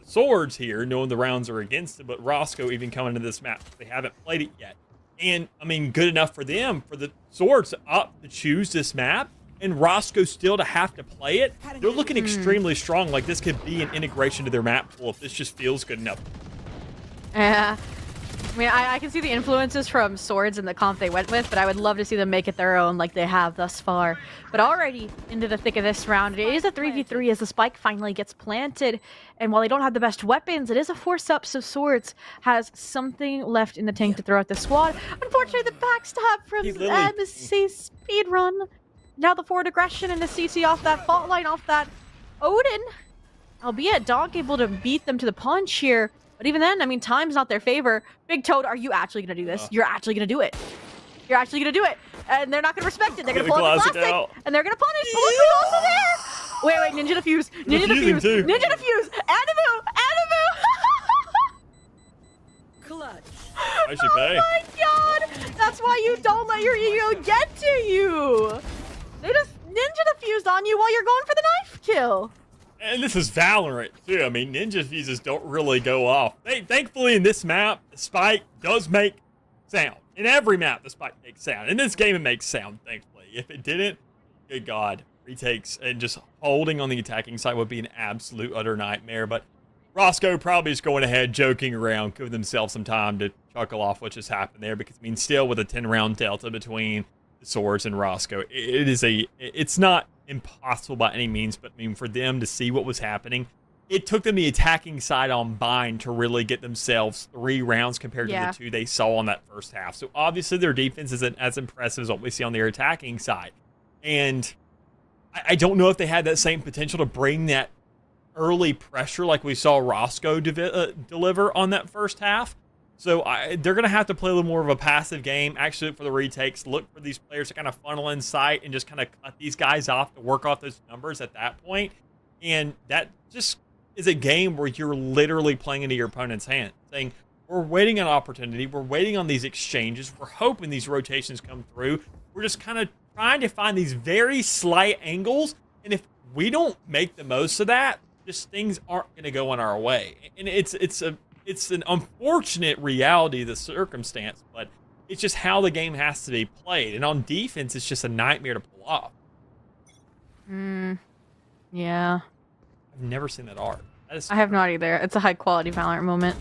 Swords here, knowing the rounds are against it, but Roscoe even coming into this map. They haven't played it yet. And, I mean, good enough for them, for the Swords to choose this map, and Roscoe still to have to play it. They're looking extremely strong, like this could be an integration to their map pool if this just feels good enough. Yeah. I mean, I can see the influences from Swords and the comp they went with, but I would love to see them make it their own like they have thus far. But already into the thick of this round, it is a 3v3 as the spike finally gets planted. And while they don't have the best weapons, it is a force up, so Swords has something left in the tank to throw at the squad. Unfortunately, the backstab from NECC Speedrun. Now the forward aggression and the CC off that fault line, off that Odin. Albeit Donk able to beat them to the punch here. But even then, I mean, time's not their favor. Big Toad, are you actually going to do this? You're actually going to do it. You're actually going to do it. And they're not going to respect it. They're going to pull up the plastic. And they're going to punish. Bullet's also there. Wait, Ninja Defuse. Ninja Defuse. Too. Ninja Defuse. Animu. Clutch. I should pay. Oh my god. That's why you don't let your ego get to you. They just Ninja Defused on you while you're going for the knife kill. And this is Valorant, too. I mean, ninja fuses don't really go off. Thankfully, in this map, the spike does make sound. In every map, the spike makes sound. In this game, it makes sound, thankfully. If it didn't, good God, retakes and just holding on the attacking side would be an absolute utter nightmare. But Roscoe probably is going ahead, joking around, giving themselves some time to chuckle off what just happened there. Because, I mean, still with a 10-round delta between the Swords and Roscoe, it's not impossible by any means, but I mean, for them to see what was happening, it took them the attacking side on bind to really get themselves 3 rounds compared to the 2 they saw on that first half. So obviously their defense isn't as impressive as what we see on their attacking side. And I don't know if they had that same potential to bring that early pressure like we saw Roscoe deliver on that first half. So they're going to have to play a little more of a passive game, actually look for the retakes, look for these players to kind of funnel in sight and just kind of cut these guys off to work off those numbers at that point. And that just is a game where you're literally playing into your opponent's hand, saying, we're waiting on opportunity, we're waiting on these exchanges, we're hoping these rotations come through. We're just kind of trying to find these very slight angles, and if we don't make the most of that, just things aren't going to go in our way. And it's an unfortunate reality of the circumstance, but it's just how the game has to be played. And on defense, it's just a nightmare to pull off. Yeah. I've never seen that art. I have not either. It's a high-quality Valorant moment.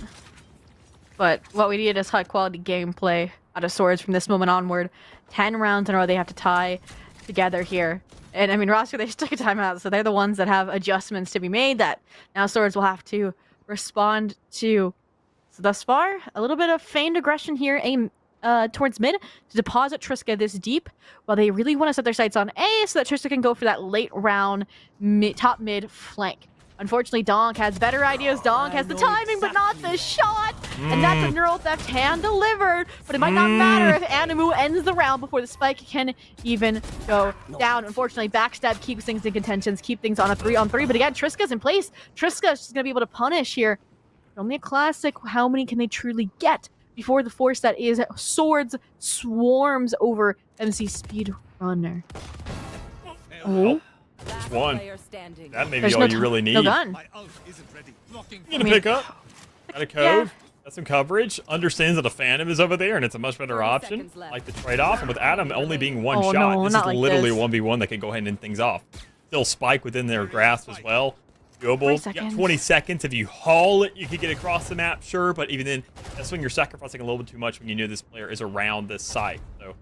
But what we need is high-quality gameplay out of Swords from this moment onward. 10 rounds in a row they have to tie together here. And, I mean, Roscoe, they just took a timeout, so they're the ones that have adjustments to be made that now Swords will have to respond to. So thus far, a little bit of feigned aggression here, aim towards mid to deposit Triska this deep, while they really want to set their sights on A so that Triska can go for that late round top mid flank. Unfortunately, Donk has better ideas. Donk has the timing, but not the shot. And that's a neural theft hand delivered. But it might not matter if Animu ends the round before the spike can even go down. Unfortunately, backstab keeps things in contentions, keep things on a 3-on-3. But again, Triska's in place. Triska's just going to be able to punish here. Only a classic. How many can they truly get before the force that is Swords swarms over MC Speedrunner? Oh. Just one. That may be all you really need. No gun. Gonna pick up. Got a cove. Got some coverage. Understands that a Phantom is over there, and it's a much better option. Like the trade-off, and with Adam only being one shot, no, this is like literally this. 1v1 that can go ahead and end things off. Still Spike within their grasp as well. Doable. You got 20 seconds. If you haul it, you could get across the map, sure, but even then, that's when you're sacrificing a little bit too much when you know this player is around this site. So,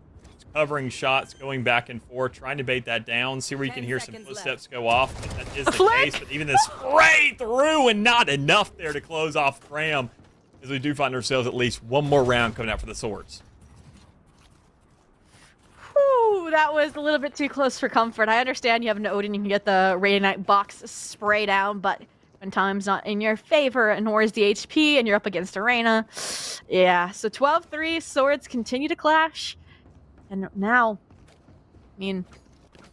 covering shots, going back and forth, trying to bait that down, see where you can hear some footsteps go off. If that is the case, but even this spray through and not enough there to close off Graham, as we do find ourselves at least one more round coming out for the Swords. Whew, that was a little bit too close for comfort. I understand you have an Odin, you can get the Radiant box spray down, but when time's not in your favor, nor is the HP, and you're up against Arena. Yeah, so 12-3, Swords continue to clash. And now, I mean,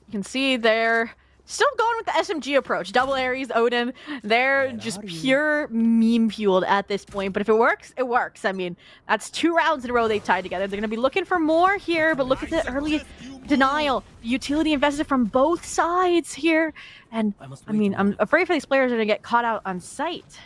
you can see they're still going with the SMG approach. Double Ares, Odin, they're just pure meme fueled at this point. But if it works, it works. I mean, that's 2 rounds in a row they've tied together. They're going to be looking for more here, but look at the early denial. The utility invested from both sides here. And, I mean, I'm afraid for these players are going to get caught out on sight.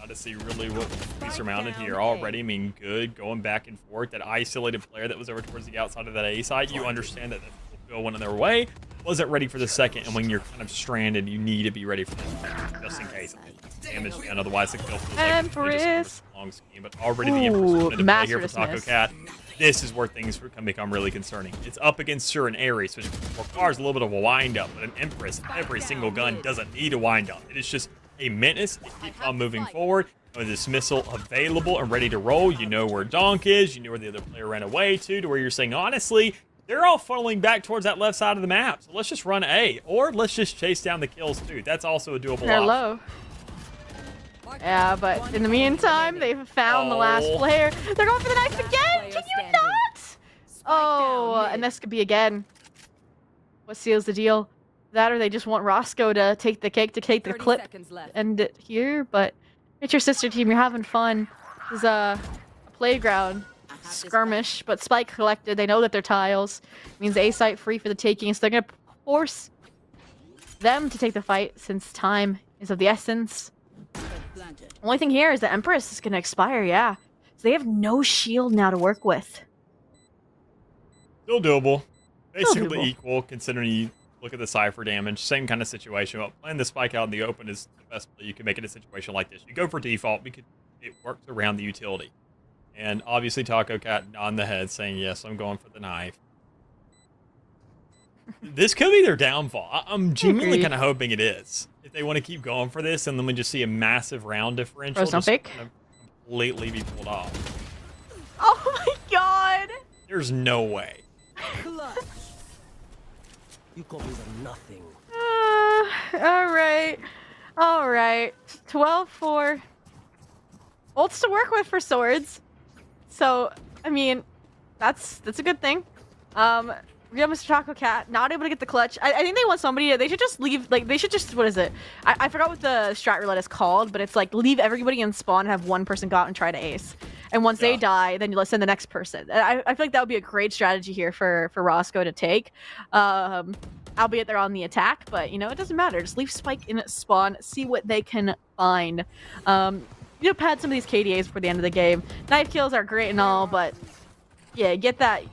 To see really what we surmounted here already. I mean, good going back and forth. That isolated player that was over towards the outside of that A side, you understand that will go one in their way. Wasn't ready for the second, and when you're kind of stranded, you need to be ready for that. just in case. Damage done, otherwise the kill feels Empress. like a long scheme. But already the Empress Ooh, wanted to play here for Taco dismiss. Cat. This is where things can become really concerning. It's up against Sur and Ares, which requires a little bit of a wind-up, but an Empress, every single gun doesn't need a wind-up. It is just a menace. It keeps on moving forward. With dismissal available and ready to roll, you know where Donk is, you know where the other player ran away to where you're saying, honestly, they're all funneling back towards that left side of the map. So let's just run A, or let's just chase down the kills too. That's also a doable They're option. low. Yeah, but in the meantime, they've found the last player. They're going for the knife again. Can you not? Oh, and this could be again. What seals the deal? That or they just want Roscoe to take the cake, to take the clip, end it here. But it's your sister team. You're having fun. This is a playground skirmish, but Spike collected. They know that they're tiles. It means A site free for the taking, so they're gonna force them to take the fight since time is of the essence. Only thing here is the Empress is gonna expire. Yeah, so they have no shield now to work with. Still doable. Basically doable. equal, considering you look at the Cypher damage. Same kind of situation. But playing the Spike out in the open is the best play you can make in a situation like this. You go for default because it works around the utility. And obviously Taco Cat on the head saying, yes, I'm going for the knife. This could be their downfall. I'm genuinely Agreed. kind of hoping it is. If they want to keep going for this, and then we just see a massive round differential Frozen just fake? kind of completely be pulled off. Oh my god! There's no way. You call me the nothing. Alright. Alright. 12-4. Ults to work with for swords. So, I mean, that's a good thing. We got Mr. Taco Cat, not able to get the clutch. I think they want somebody, they should just leave, like, they should just, what is it? I forgot what the strat roulette is called, but it's like, leave everybody in spawn and have one person go out and try to ace. And once they die, then you send the next person. And I feel like that would be a great strategy here for Roscoe to take. Albeit they're on the attack, but, you know, it doesn't matter. Just leave Spike in spawn, see what they can find. You pad some of these KDAs before the end of the game. Knife kills are great and all, but yeah, get that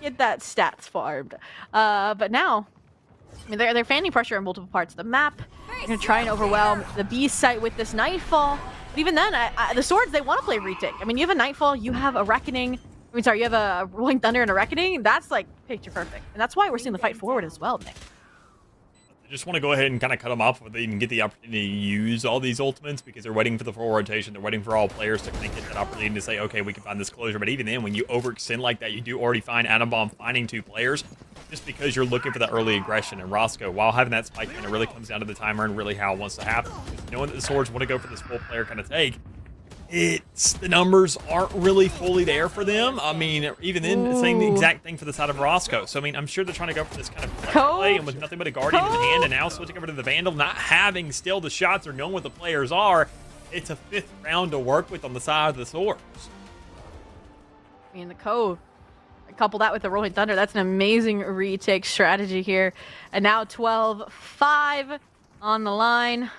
stats farmed. But now, I mean, they're fanning pressure in multiple parts of the map. They're gonna try and overwhelm the B site with this Nightfall. But even then, the swords, they want to play retake. I mean, you have a Nightfall, you have a Reckoning. I mean, sorry, you have a Rolling Thunder and a Reckoning. That's like picture perfect, and that's why we're seeing the fight forward as well, Nick. I just want to go ahead and kind of cut them off before they even get the opportunity to use all these ultimates, because they're waiting for the full rotation. They're waiting for all players to kind of get that opportunity to say, okay, we can find this closure. But even then, when you overextend like that, you do already find Atom Bomb finding two players just because you're looking for that early aggression. And Roscoe, while having that spike in, it really comes down to the timer and really how it wants to happen. Knowing that the swords want to go for this full player kind of take, the numbers aren't really fully there for them. I mean, even then, the same exact thing for the side of Roscoe. So, I mean, I'm sure they're trying to go for this kind of play, and with nothing but a Guardian in hand, and now switching over to the Vandal, not having still the shots or knowing what the players are, it's a 5th round to work with on the side of the swords. I mean, the code. Couple that with the Rolling Thunder. That's an amazing retake strategy here. And now 12-5 on the line.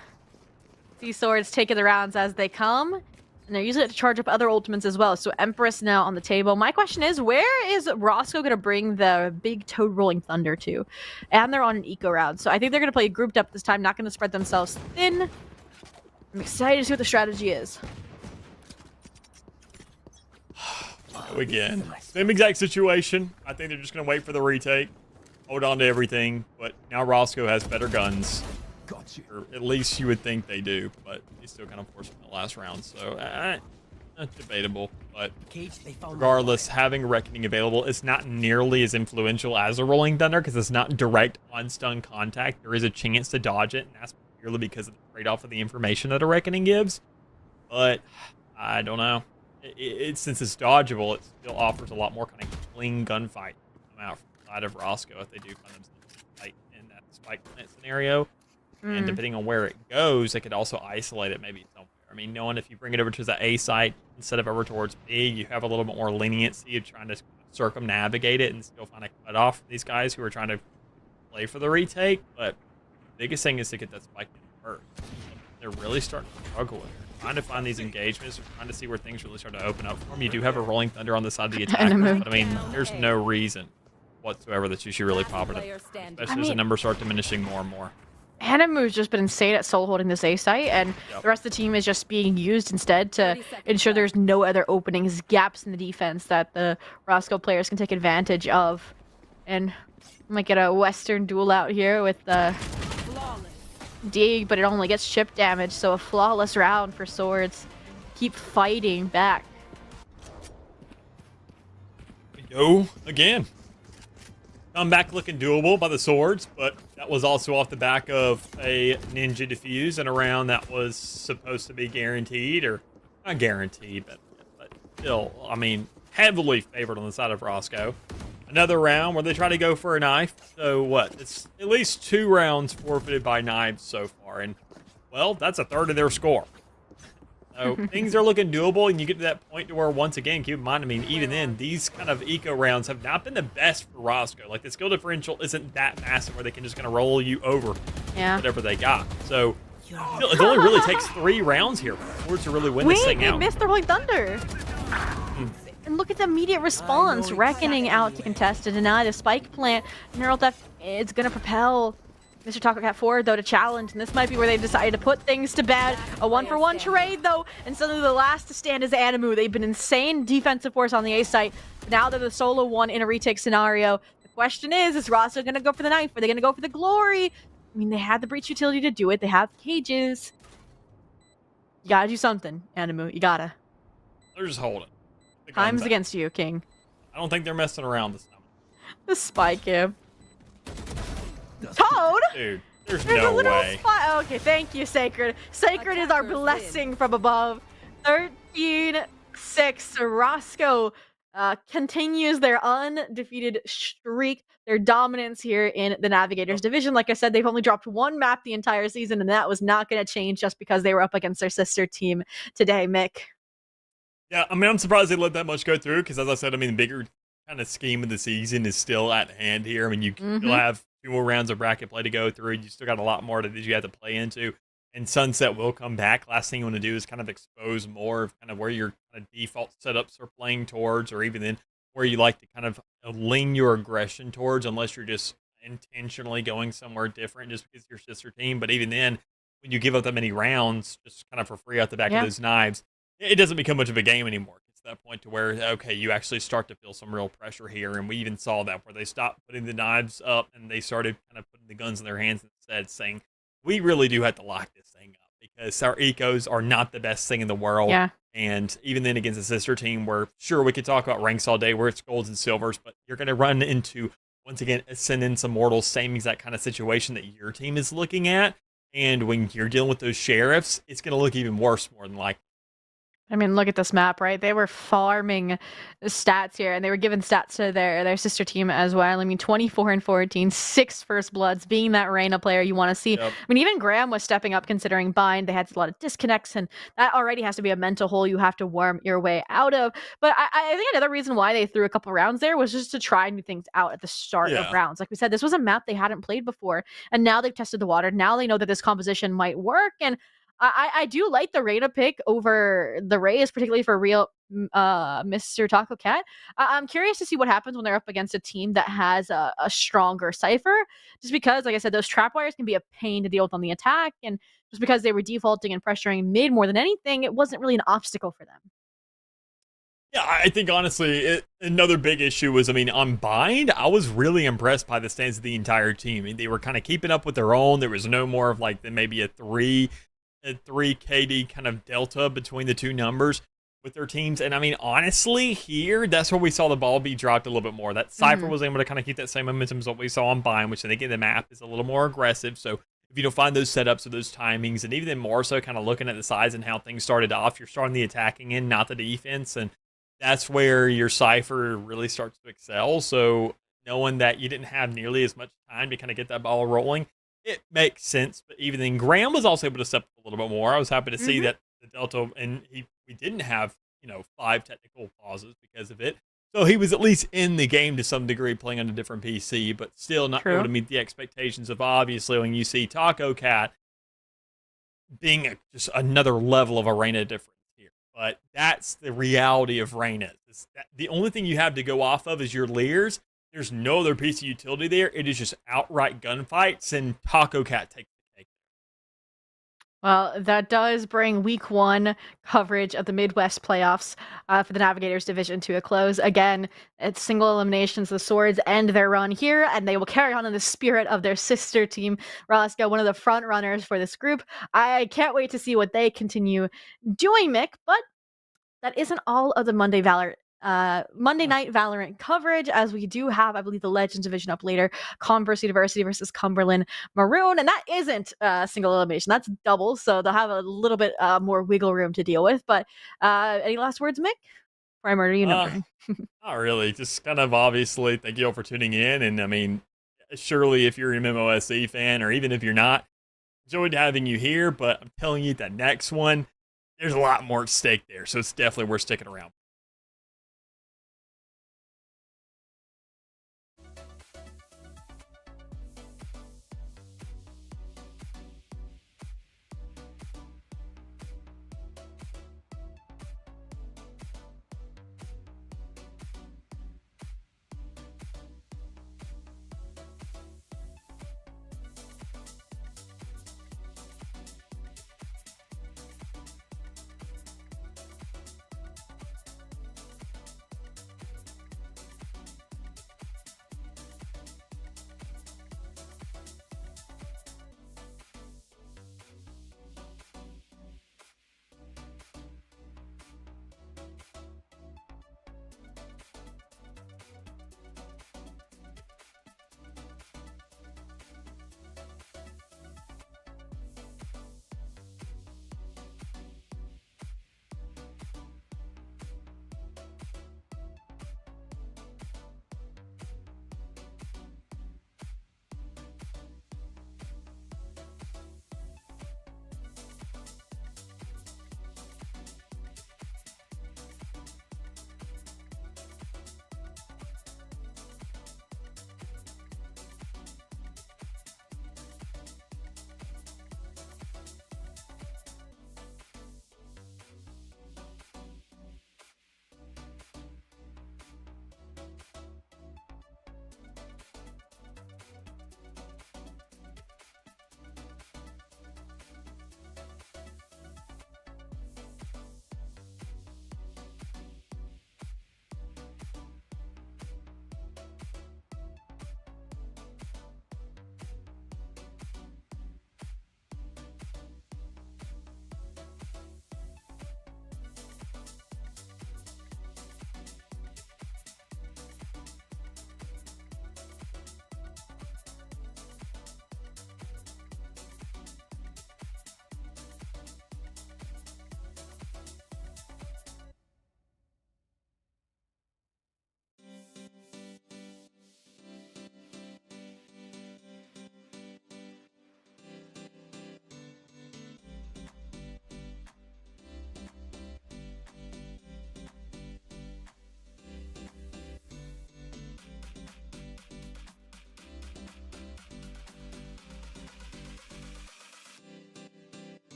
These swords taking the rounds as they come. And they're using it to charge up other ultimates as well. So Empress now on the table. My question is, where is Roscoe going to bring the big Toad Rolling Thunder to? And they're on an eco round. So I think they're going to play grouped up this time, not going to spread themselves thin. I'm excited to see what the strategy is. Again, same exact situation. I think they're just going to wait for the retake, hold on to everything. But now Roscoe has better guns. Or at least you would think they do, but he's still kind of forcing the last round, so that's debatable. But regardless, having Reckoning available is not nearly as influential as a Rolling Thunder because it's not direct on-stun contact. There is a chance to dodge it, and that's purely because of the trade-off of the information that a Reckoning gives. But I don't know. Since it's dodgeable, it still offers a lot more kind of clean gunfight to come out from the side of Roscoe if they do find themselves fight in that spike plant scenario. And depending on where it goes, they could also isolate it maybe somewhere. I mean, knowing if you bring it over to the A site instead of over towards B, you have a little bit more leniency of trying to circumnavigate it and still find a cutoff for these guys who are trying to play for the retake. But the biggest thing is to get that spike in first. They're really starting to struggle with it. Trying to find these engagements, or trying to see where things really start to open up for them. You do have a Rolling Thunder on the side of the attack, but I mean, there's no reason whatsoever that you should really pop it up, especially as the numbers start diminishing more and more. Animu's just been insane at solo holding this A site, and the rest of the team is just being used instead to ensure there's no other openings, gaps in the defense that the Roscoe players can take advantage of. And we might get a Western duel out here with the dig, but it only gets chip damage, so a flawless round for Swords. Keep fighting back. Go again. Comeback looking doable by the Swords, but that was also off the back of a Ninja defuse and a round that was supposed to be guaranteed, or not guaranteed, but still, I mean, heavily favored on the side of Roscoe. Another round where they try to go for a knife. So what? It's at least 2 rounds forfeited by knives so far, and well, that's a third of their score. So things are looking doable, and you get to that point to where, once again, keep in mind, I mean, even then, these kind of eco rounds have not been the best for Roscoe. Like, the skill differential isn't that massive where they can just kind of roll you over whatever they got. So it only really takes 3 rounds here for to really win this thing out. They missed the Rolling Thunder. And look at the immediate response. Reckoning out to contest to deny the spike plant. Neural Theft, it's going to propel Mr. Taco Cat forward, though, to challenge, and this might be where they decided to put things to bed. A 1-for-1 trade, though, and suddenly the last to stand is Animu. They've been insane defensive force on the A site. Now they're the solo one in a retake scenario. The question is Roscoe going to go for the knife? Are they going to go for the glory? I mean, they had the breach utility to do it. They have cages. You gotta do something, Animu. You gotta. They're just holding. Time's against you, King. I don't think they're messing around this time. The spy cam. Toad? Dude, there's no way. Okay, thank you, Sacred. Sacred is our blessing from above. 13-6. Roscoe continues their undefeated streak, their dominance here in the Navigators division. Like I said, they've only dropped 1 map the entire season, and that was not going to change just because they were up against their sister team today, Mick. Yeah, I mean, I'm surprised they let that much go through, because as I said, I mean, the bigger kind of scheme of the season is still at hand here. I mean, you still have 2 more rounds of bracket play to go through. You still got a lot more that you have to play into. And Sunset will come back. Last thing you want to do is kind of expose more of kind of where your kind of default setups are playing towards, or even then where you like to kind of lean your aggression towards, unless you're just intentionally going somewhere different just because you're sister team. But even then, when you give up that many rounds just kind of for free out the back of those knives, it doesn't become much of a game anymore. It's that point to where, okay, you actually start to feel some real pressure here. And we even saw that where they stopped putting the knives up and they started kind of putting the guns in their hands instead, saying, we really do have to lock this thing up because our ecos are not the best thing in the world. Yeah. And even then against a sister team where, sure, we could talk about ranks all day where it's golds and silvers, but you're going to run into, once again, Ascendants, Immortals, same exact kind of situation that your team is looking at. And when you're dealing with those sheriffs, it's going to look even worse more than likely. I mean, look at this map, right? They were farming stats here, and they were giving stats to their sister team as well. I mean, 24-14, 6 first bloods, being that Reyna player you want to see. Yep. I mean, even Graham was stepping up considering bind. They had a lot of disconnects, and that already has to be a mental hole you have to worm your way out of. But I think another reason why they threw a couple rounds there was just to try new things out at the start of rounds. Like we said, this was a map they hadn't played before, and now they've tested the water. Now they know that this composition might work, and I do like the Reyna pick over the Rays, particularly for real Mr. Taco Cat. I'm curious to see what happens when they're up against a team that has a stronger Cypher, just because, like I said, those trap wires can be a pain to deal with on the attack, and just because they were defaulting and pressuring mid more than anything, it wasn't really an obstacle for them. Yeah, I think, honestly, another big issue was, I mean, on bind, I was really impressed by the stance of the entire team. I mean, they were kind of keeping up with their own. There was no more of, like, maybe a 3 KD kind of delta between the 2 numbers with their teams. And I mean, honestly, here, that's where we saw the ball be dropped a little bit more. That Cypher was able to kind of keep that same momentum as what we saw on bind, which I think in the map is a little more aggressive. So if you don't find those setups or those timings, and even then more so kind of looking at the size and how things started off, you're starting the attacking end, not the defense. And that's where your Cypher really starts to excel. So knowing that you didn't have nearly as much time to kind of get that ball rolling, it makes sense. But even then, Graham was also able to step up a little bit more. I was happy to see that the Delta, and we didn't have, 5 technical pauses because of it. So he was at least in the game to some degree, playing on a different PC, but still not able to meet the expectations of, obviously, when you see Taco Cat being just another level of a Reyna difference here. But that's the reality of Reyna. The only thing you have to go off of is your Leers. There's no other piece of utility there. It is just outright gunfights, and Taco Cat takes the Well, that does bring week 1 coverage of the Midwest playoffs for the Navigators division to a close. Again, it's single eliminations. The Swords end their run here, and they will carry on in the spirit of their sister team, Roscoe, one of the front runners for this group. I can't wait to see what they continue doing, Mick, but that isn't all of the Monday Night Valorant coverage, as we do have, I believe, the Legends division up later. Converse University versus Cumberland Maroon, and that isn't single elimination. That's double, so they'll have a little bit more wiggle room to deal with. But any last words, Mick? Before I murder you, no. Not really. Just kind of obviously, thank you all for tuning in. And I mean, surely if you're an MMOSC fan, or even if you're not, enjoyed having you here. But I'm telling you, that next one, there's a lot more at stake there. So it's definitely worth sticking around.